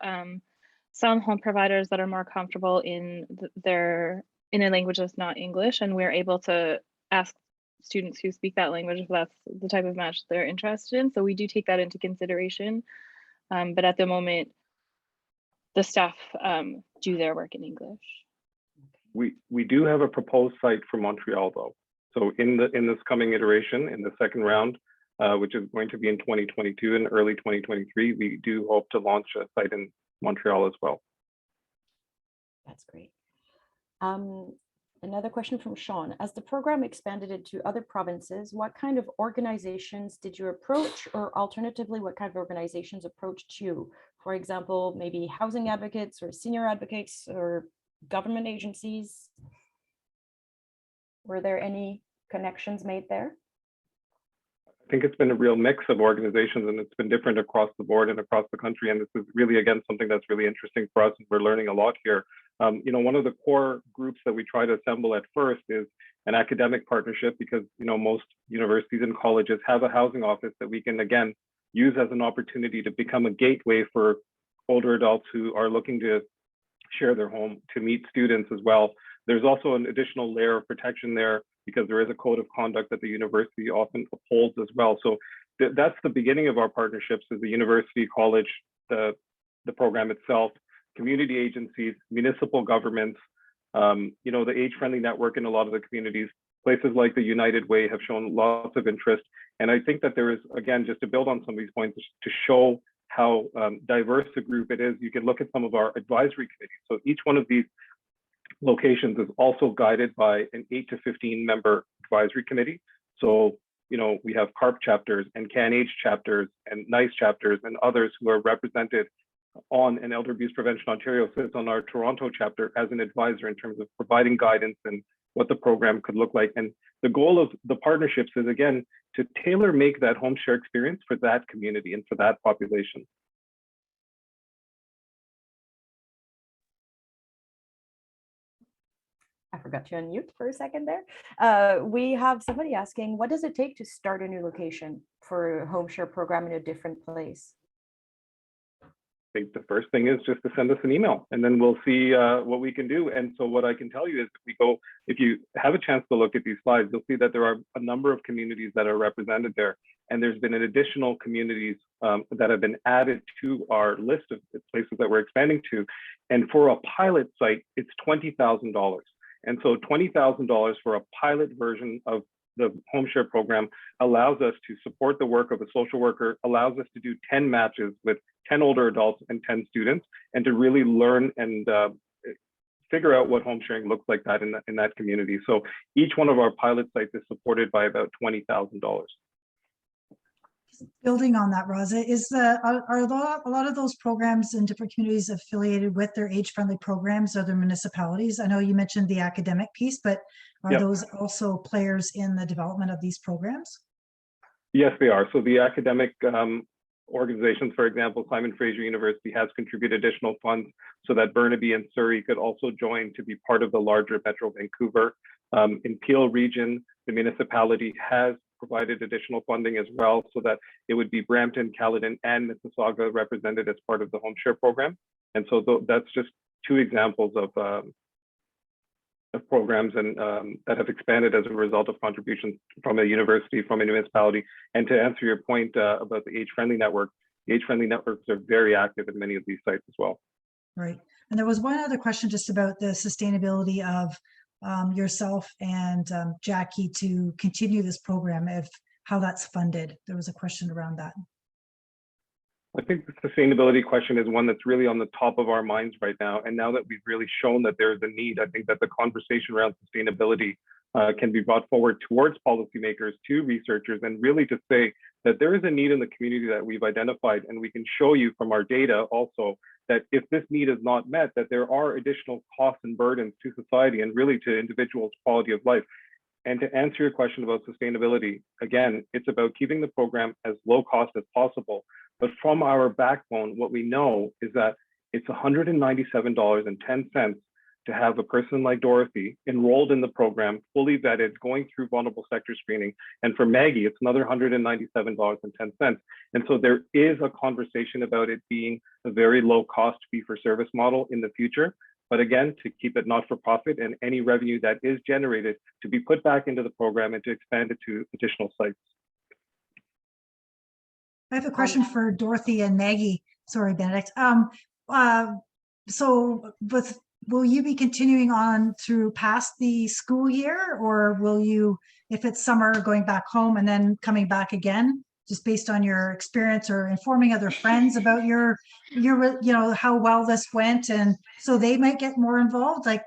some home providers that are more comfortable in a language that's not English, and we're able to ask students who speak that language if that's the type of match they're interested in. So we do take that into consideration, but at the moment, the staff do their work in English. We do have a proposed site for Montreal, though. So in this coming iteration, in the second round, which is going to be in 2022 and early 2023, we do hope to launch a site in Montreal as well. That's great. Another question from Sean. As the program expanded into other provinces, what kind of organizations did you approach, or alternatively, what kind of organizations approached you? For example, maybe housing advocates or senior advocates or government agencies? Were there any connections made there? think it's been a real mix of organizations, and it's been different across the board and across the country. And this is really, again, something that's really interesting for us, and we're learning a lot here. One of the core groups that we try to assemble at first is an academic partnership, because most universities and colleges have a housing office that we can, again, use as an opportunity to become a gateway for older adults who are looking to share their home, to meet students as well. There's also an additional layer of protection there, because there is a code of conduct that the university often upholds as well. So that's the beginning of our partnerships, is the university, college, the program itself, community agencies, municipal governments, the AgeFriendly Network in a lot of the communities. Places like the United Way have shown lots of interest. And I think that there is, again, just to build on some of these points, to show how diverse a group it is, you can look at some of our advisory committees. So each one of these locations is also guided by an 8 to 15 member advisory committee. So, we have CARP chapters and CanAge chapters and NICE chapters and others who are represented on, and Elder Abuse Prevention Ontario sits on our Toronto chapter as an advisor in terms of providing guidance and what the program could look like. And the goal of the partnerships is, again, to tailor make that home share experience for that community and for that population. I forgot to unmute for a second there. We have somebody asking, what does it take to start a new location for a home share program in a different place? I think the first thing is just to send us an email, and then we'll see what we can do. And so what I can tell you is, if you have a chance to look at these slides, you'll see that there are a number of communities that are represented there. And there's been an additional communities that have been added to our list of places that we're expanding to. And for a pilot site, it's $20,000. And so $20,000 for a pilot version of the HomeShare program allows us to support the work of a social worker, allows us to do 10 matches with 10 older adults and 10 students, and to really learn and figure out what home sharing looks like that in that community. So each one of our pilot sites is supported by about $20,000. Building on that, Raza, are a lot of those programs in different communities affiliated with their age-friendly programs or their municipalities? I know you mentioned the academic piece, but are those also players in the development of these programs? Yes, they are. So the academic organizations, for example, Simon Fraser University has contributed additional funds so that Burnaby and Surrey could also join to be part of the larger Metro Vancouver. In Peel region, the municipality has provided additional funding as well, so that it would be Brampton, Caledon, and Mississauga represented as part of the HomeShare program. And so that's just two examples of programs and that have expanded as a result of contributions from a university, from a municipality. And to answer your point about the AgeFriendly Network, the AgeFriendly Networks are very active in many of these sites as well. Right. And there was one other question just about the sustainability of yourself and Jackie to continue this program, how that's funded. There was a question around that. I think the sustainability question is one that's really on the top of our minds right now. And now that we've really shown that there's a need, I think that the conversation around sustainability can be brought forward towards policymakers, to researchers, and really to say that there is a need in the community that we've identified. And we can show you from our data also that if this need is not met, that there are additional costs and burdens to society and really to individuals' quality of life. And to answer your question about sustainability, again, it's about keeping the program as low cost as possible. But from our backbone, what we know is that it's $197.10 to have a person like Dorothy enrolled in the program, fully vetted, going through vulnerable sector screening. And for Maggie, it's another $197.10. And so there is a conversation about it being a very low cost fee for service model in the future. But again, to keep it not for profit, and any revenue that is generated to be put back into the program and to expand it to additional sites. I have a question for Dorothy and Maggie. Sorry, Benedict. Will you be continuing on through past the school year, or will you, if it's summer, going back home and then coming back again, just based on your experience, or informing other friends about your how well this went, and so they might get more involved? Like,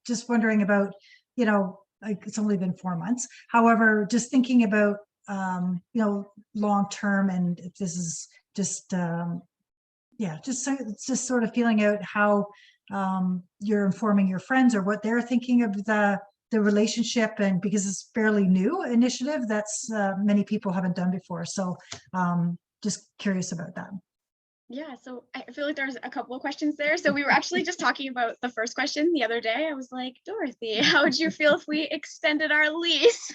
just wondering about, like, it's only been 4 months. However, just thinking about long term, and if this is just just sort of feeling out how you're informing your friends, or what they're thinking of the the relationship, and because it's fairly new initiative that's many people haven't done before. So just curious about that. Yeah, so I feel like there's a couple of questions there. So we were actually just talking about the first question the other day. I was like, Dorothy, how would you feel if we extended our lease?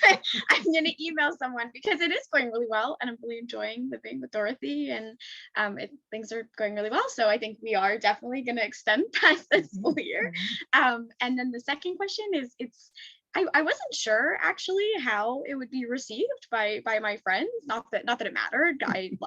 I'm going to email someone because it is going really well and I'm really enjoying living with Dorothy, and things are going really well. So I think we are definitely going to extend past this school year. And then the second question is, I wasn't sure actually how it would be received by my friends. Not that it mattered.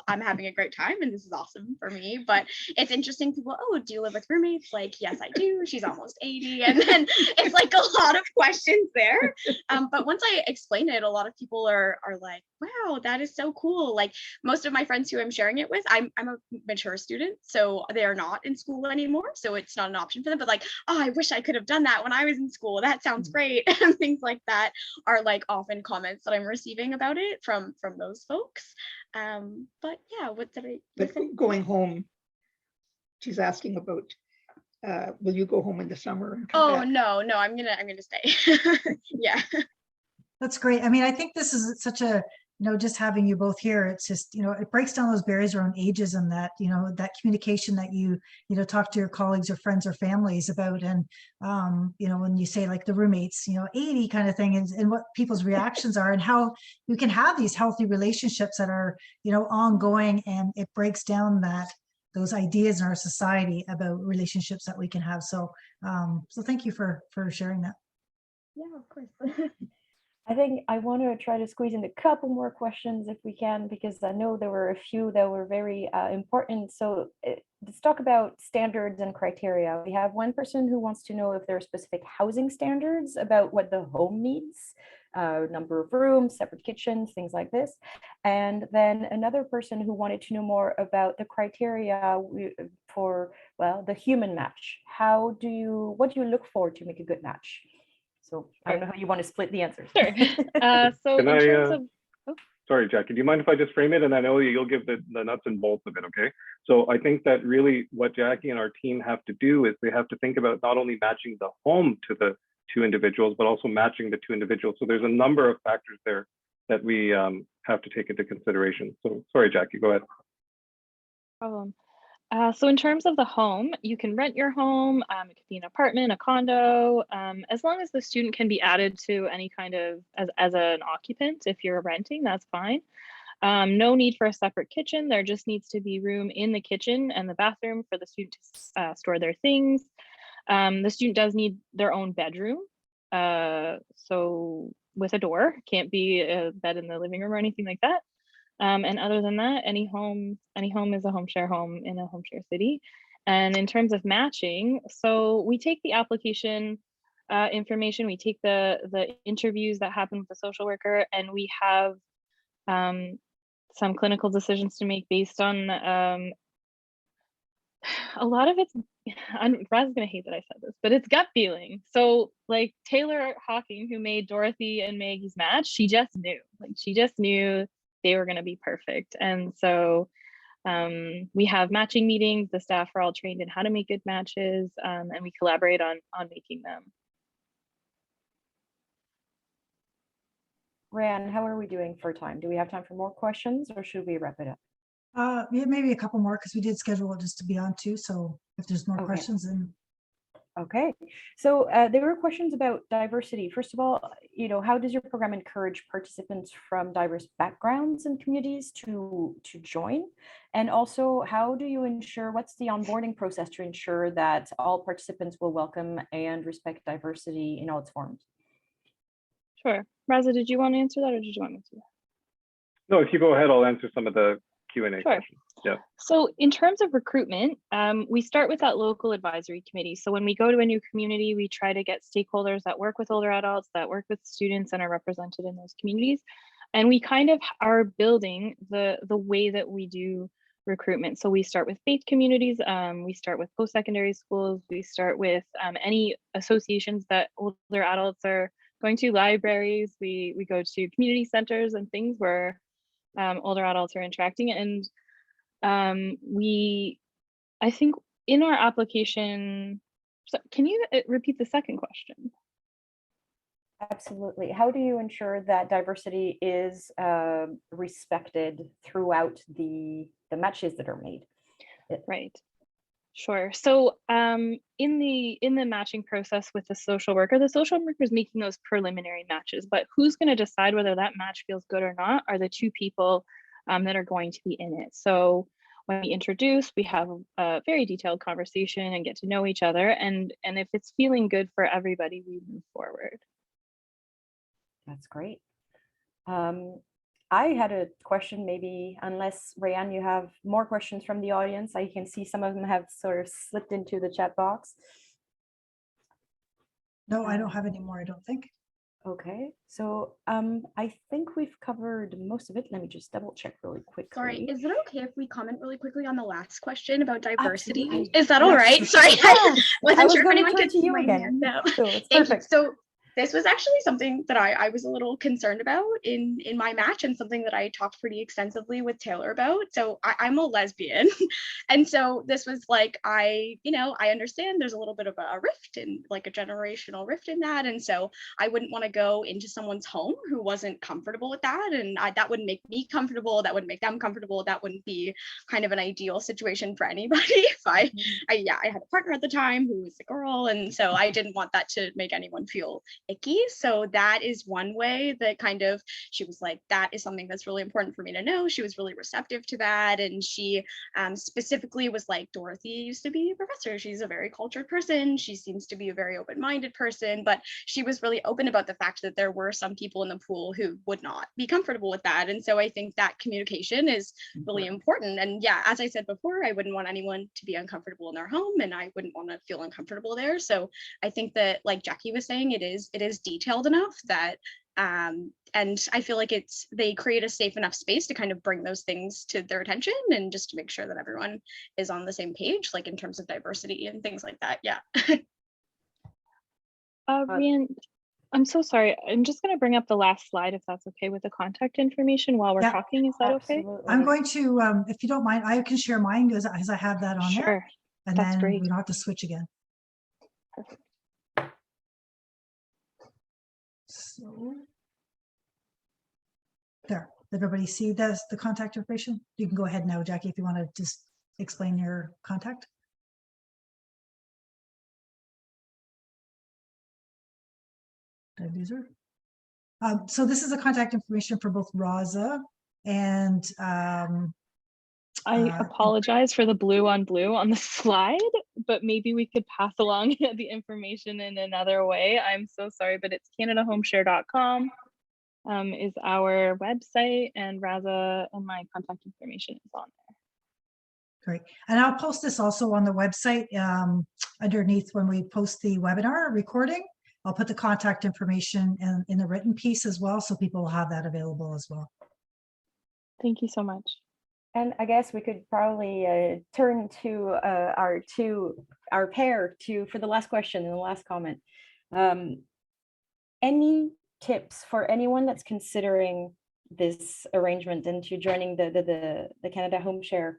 I'm having a great time and this is awesome for me. But it's interesting. People, oh, do you live with roommates? Like, yes, I do. She's almost 80, and then it's like a lot of questions there. But once I explain it, a lot of people are like, wow, that is so cool. Like most of my friends who I'm sharing it with, I'm a mature student, so they are not in school anymore. So it's not an option for them. But like, oh, I wish I could have done that when I was in school. That sounds great. Things like that are like often comments that I'm receiving about it from those folks. But yeah, going home, she's asking about will you go home in the summer and come oh back? no, I'm gonna stay. Yeah, That's great. I mean, I think this is such a, just having you both here, it's just, it breaks down those barriers around ageism, that, that communication that you talk to your colleagues or friends or families about. And, when you say like the roommates, 80 kind of thing, and what people's reactions are and how you can have these healthy relationships that are, ongoing, and it breaks down those ideas in our society about relationships that we can have. So, so thank you for sharing that. Yeah, of course. I think I want to try to squeeze in a couple more questions if we can, because I know there were a few that were very important. So let's talk about standards and criteria. We have one person who wants to know if there are specific housing standards about what the home needs, number of rooms, separate kitchens, things like this. And then another person who wanted to know more about the criteria for, well, the human match. What do you look for to make a good match? So I don't know how you want to split the answers. Sure. So in terms of, sorry, Jackie, do you mind if I just frame it? And I know you'll give the nuts and bolts of it, okay? So I think that really what Jackie and our team have to do is they have to think about not only matching the home to the two individuals, but also matching the two individuals. So there's a number of factors there that we have to take into consideration. So sorry, Jackie, go ahead. No problem. So in terms of the home, you can rent your home. It could be an apartment, a condo, as long as the student can be added to any kind of as an occupant. If you're renting, that's fine. No need for a separate kitchen. There just needs to be room in the kitchen and the bathroom for the student to store their things. The student does need their own bedroom. So with a door, can't be a bed in the living room or anything like that. And other than that, any home is a HomeShare home in a HomeShare city. And in terms of matching, so we take the application information, we take the interviews that happen with the social worker, and we have some clinical decisions to make based on a lot of it's, Raza's gonna hate that I said this, but it's gut feeling. So like Taylor Hawking, who made Dorothy and Maggie's match, she just knew they were going to be perfect. And so we have matching meetings. The staff are all trained in how to make good matches, and we collaborate on making them. Ryan, how are we doing for time? Do we have time for more questions, or should we wrap it up? Yeah, maybe a couple more, because we did schedule it just to be on too. So if there's more questions, then. Okay, so there were questions about diversity. First of all, how does your program encourage participants from diverse backgrounds and communities to join? And also, how do you ensure, what's the onboarding process to ensure that all participants will welcome and respect diversity in all its forms? Sure. Raza, did you want to answer that, or did you want me to? No, if you go ahead, I'll answer some of the Q&A questions. Yeah. So in terms of recruitment, we start with that local advisory committee. So when we go to a new community, we try to get stakeholders that work with older adults, that work with students, and are represented in those communities. And we kind of are building the way that we do recruitment. So we start with faith communities, we start with post-secondary schools, we start with any associations that older adults are going to, libraries, we go to community centers and things where older adults are interacting. And I think in our application, so can you repeat the second question? Absolutely. How do you ensure that diversity is respected throughout the matches that are made? Right. Sure. So in the matching process with the social worker is making those preliminary matches, but who's going to decide whether that match feels good or not are the two people that are going to be in it. So when we introduce, we have a very detailed conversation and get to know each other. And if it's feeling good for everybody, we move forward. That's great. I had a question, maybe, unless Rayanne, you have more questions from the audience. I can see some of them have sort of slipped into the chat box. No, I don't have any more, I don't think. Okay, so I think we've covered most of it. Let me just double check really quickly. Sorry, is it okay if we comment really quickly on the last question about diversity? Absolutely. Is that all right? Sorry, I wasn't sure if anyone could see you my again. hand. No. So it's Thank perfect. you. So this was actually something that I was a little concerned about in my match, and something that I talked pretty extensively with Taylor about. So I'm a lesbian. And so this was like, I understand there's a little bit of a rift, and like a generational rift in that. And so I wouldn't want to go into someone's home who wasn't comfortable with that. And that wouldn't make me comfortable. That wouldn't make them comfortable. That wouldn't be kind of an ideal situation for anybody. If I had a partner at the time who was a girl. And so I didn't want that to make anyone feel icky. So that is one way that kind of, she was like, that is something that's really important for me to know. She was really receptive to that. And she specifically was like, Dorothy used to be a professor. She's a very cultured person. She seems to be a very open-minded person, but she was really open about the fact that there were some people in the pool who would not be comfortable with that. And so I think that communication is really important. And yeah, as I said before, I wouldn't want anyone to be uncomfortable in their home, and I wouldn't want to feel uncomfortable there. So I think that, like Jackie was saying, it is detailed enough that and I feel like they create a safe enough space to kind of bring those things to their attention, and just to make sure that everyone is on the same page, like in terms of diversity and things like that. Yeah. Rian, I'm so sorry. I'm just going to bring up the last slide, if that's okay, with the contact information while we're talking. Is that okay? Absolutely. I'm going to, if you don't mind, I can share mine as I have that on there. Sure. And That's then great. we don't have to switch again. Perfect. So there, everybody see the contact information? You can go ahead now, Jackie, if you want to just explain your contact. User. So this is the contact information for both Raza and I apologize for the blue on blue on the slide, but maybe we could pass along the information in another way. I'm so sorry, but it's CanadaHomeShare.com is our website, and Raza and my contact information is on there. Great. And I'll post this also on the website underneath when we post the webinar recording. I'll put the contact information in the written piece as well, so people will have that available as well. Thank you so much. And I guess we could probably turn to our pair for the last question and the last comment. Any tips for anyone that's considering this arrangement into joining the Canada HomeShare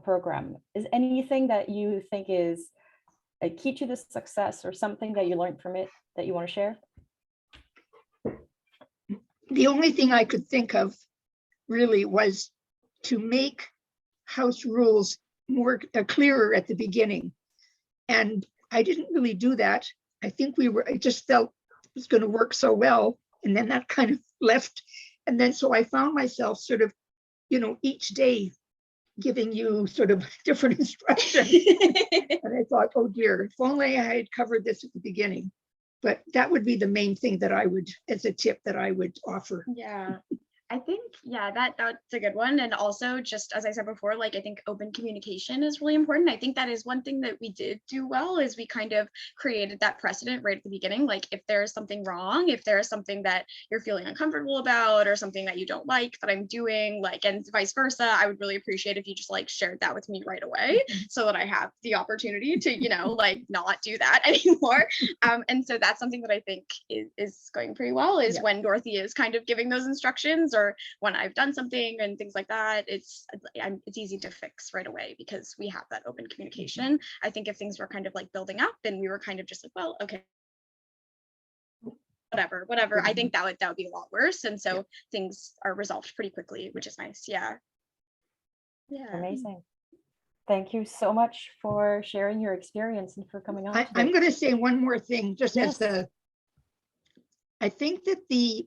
program? Is anything that you think is a key to the success, or something that you learned from it that you want to share? The only thing I could think of really was to make house rules more clearer at the beginning. And I didn't really do that. I think I just felt it was going to work so well. And then that kind of left. And then so I found myself sort of, each day giving you sort of different instructions. And I thought, oh dear, if only I had covered this at the beginning. But that would be the main thing that I would, as a tip that I would offer. Yeah. I think, yeah, that's a good one. And also, just as I said before, like, I think open communication is really important. I think that is one thing that we did do well, is we kind of created that precedent right at the beginning. Like, if there is something wrong, if there is something that you're feeling uncomfortable about, or something that you don't like that I'm doing, like, and vice versa, I would really appreciate if you just like shared that with me right away, so that I have the opportunity to, like, not do that anymore. And so that's something that I think is going pretty well, is when Dorothy is kind of giving those instructions, or when I've done something and things like that, it's easy to fix right away because we have that open communication. I think if things were kind of like building up and we were kind of just like, well, okay, whatever. I think that would be a lot worse. And so things are resolved pretty quickly, which is nice. Yeah. Amazing. Thank you so much for sharing your experience and for coming on. I'm going to say one more thing, just as I think that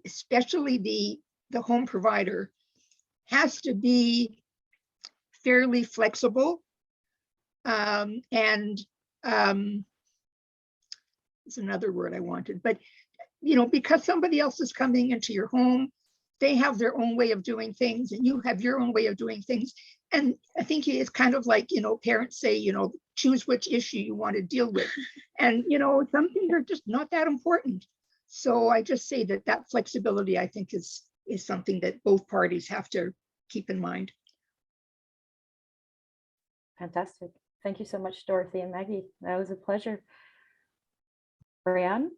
especially the home provider has to be fairly flexible, and it's another word I wanted, but because somebody else is coming into your home, they have their own way of doing things and you have your own way of doing things. And I think it's kind of like, parents say, choose which issue you want to deal with. And, some things are just not that important. So I just say that flexibility, I think, is something that both parties have to keep in mind. Fantastic. Thank you so much, Dorothy and Maggie. That was a pleasure. Brianne?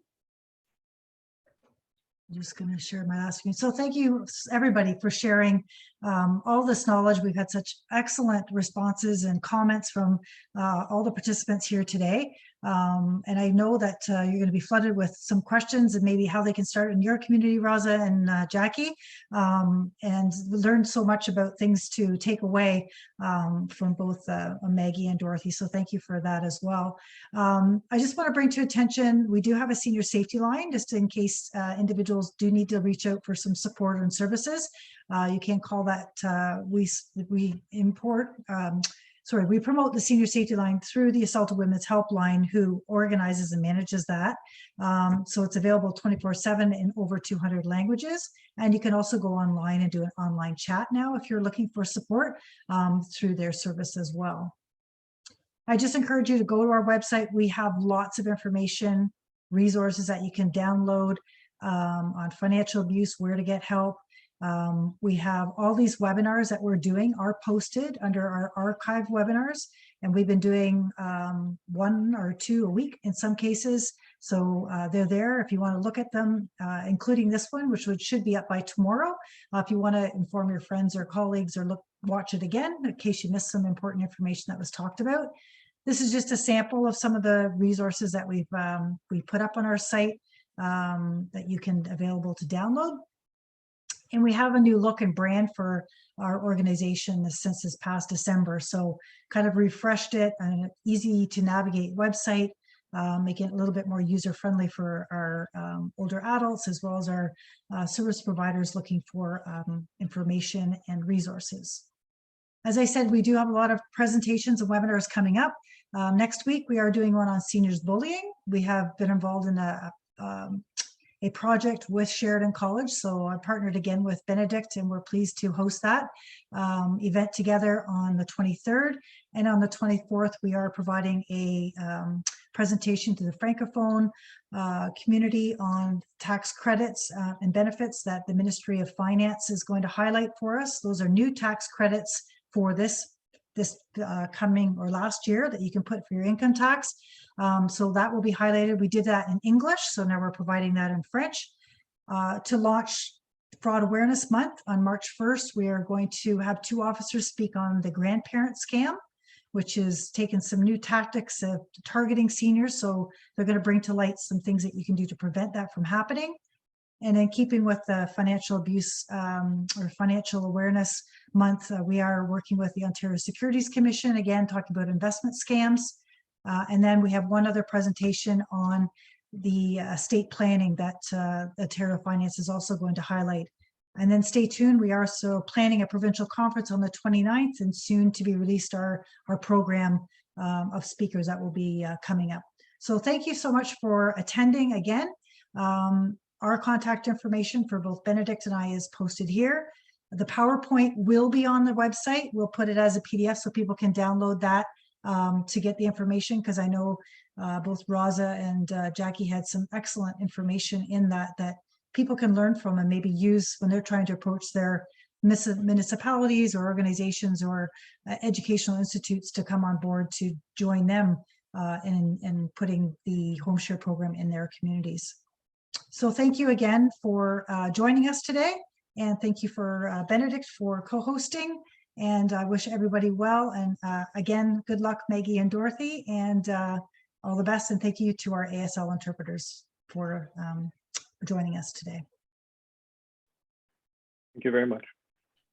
I'm just going to share my last screen. So thank you, everybody, for sharing all this knowledge. We've had such excellent responses and comments from all the participants here today. And I know that you're going to be flooded with some questions and maybe how they can start in your community, Raza and Jackie, and learn so much about things to take away from both Maggie and Dorothy. So thank you for that as well. I just want to bring to attention, we do have a senior safety line just in case individuals do need to reach out for some support and services. You can call that, we promote the senior safety line through the Assaulted Women's Helpline, who organizes and manages that. So it's available 24/7 in over 200 languages. And you can also go online and do an online chat now if you're looking for support through their service as well. I just encourage you to go to our website. We have lots of information, resources that you can download on financial abuse, where to get help. We have all these webinars that we're doing are posted under our archive webinars, and we've been doing 1 or 2 a week in some cases. So they're there if you want to look at them, including this one, which should be up by tomorrow. If you want to inform your friends or colleagues or watch it again in case you missed some important information that was talked about. This is just a sample of some of the resources that we put up on our site that you can available to download. And we have a new look and brand for our organization since this past December. So kind of refreshed it, and easy to navigate website, making it a little bit more user-friendly for our older adults, as well as our service providers looking for information and resources. As I said, we do have a lot of presentations and webinars coming up. Next week, we are doing one on seniors bullying. We have been involved in a project with Sheridan College. So I partnered again with Benedict, and we're pleased to host that event together on the 23rd. And on the 24th, we are providing a presentation to the Francophone community on tax credits and benefits that the Ministry of Finance is going to highlight for us. Those are new tax credits for this coming or last year that you can put for your income tax. So that will be highlighted. We did that in English, so now we're providing that in French. To launch Fraud Awareness Month on March 1st, we are going to have 2 officers speak on the grandparent scam, which is taking some new tactics of targeting seniors. So they're going to bring to light some things that you can do to prevent that from happening. And in keeping with the financial abuse or financial awareness month, we are working with the Ontario Securities Commission, again, talking about investment scams. And then we have one other presentation on the estate planning that Ontario Finance is also going to highlight. And then stay tuned. We are also planning a provincial conference on the 29th, and soon to be released our program of speakers that will be coming up. So thank you so much for attending again. Our contact information for both Benedict and I is posted here. The PowerPoint will be on the website. We'll put it as a PDF so people can download that to get the information, because I know both Raza and Jackie had some excellent information in that people can learn from and maybe use when they're trying to approach their municipalities or organizations or educational institutes to come on board to join them in putting the HomeShare program in their communities. So thank you again for joining us today, and thank you for Benedict for co-hosting, and I wish everybody well, and again, good luck Maggie and Dorothy, and all the best, and thank you to our ASL interpreters for joining us today. Thank you very much.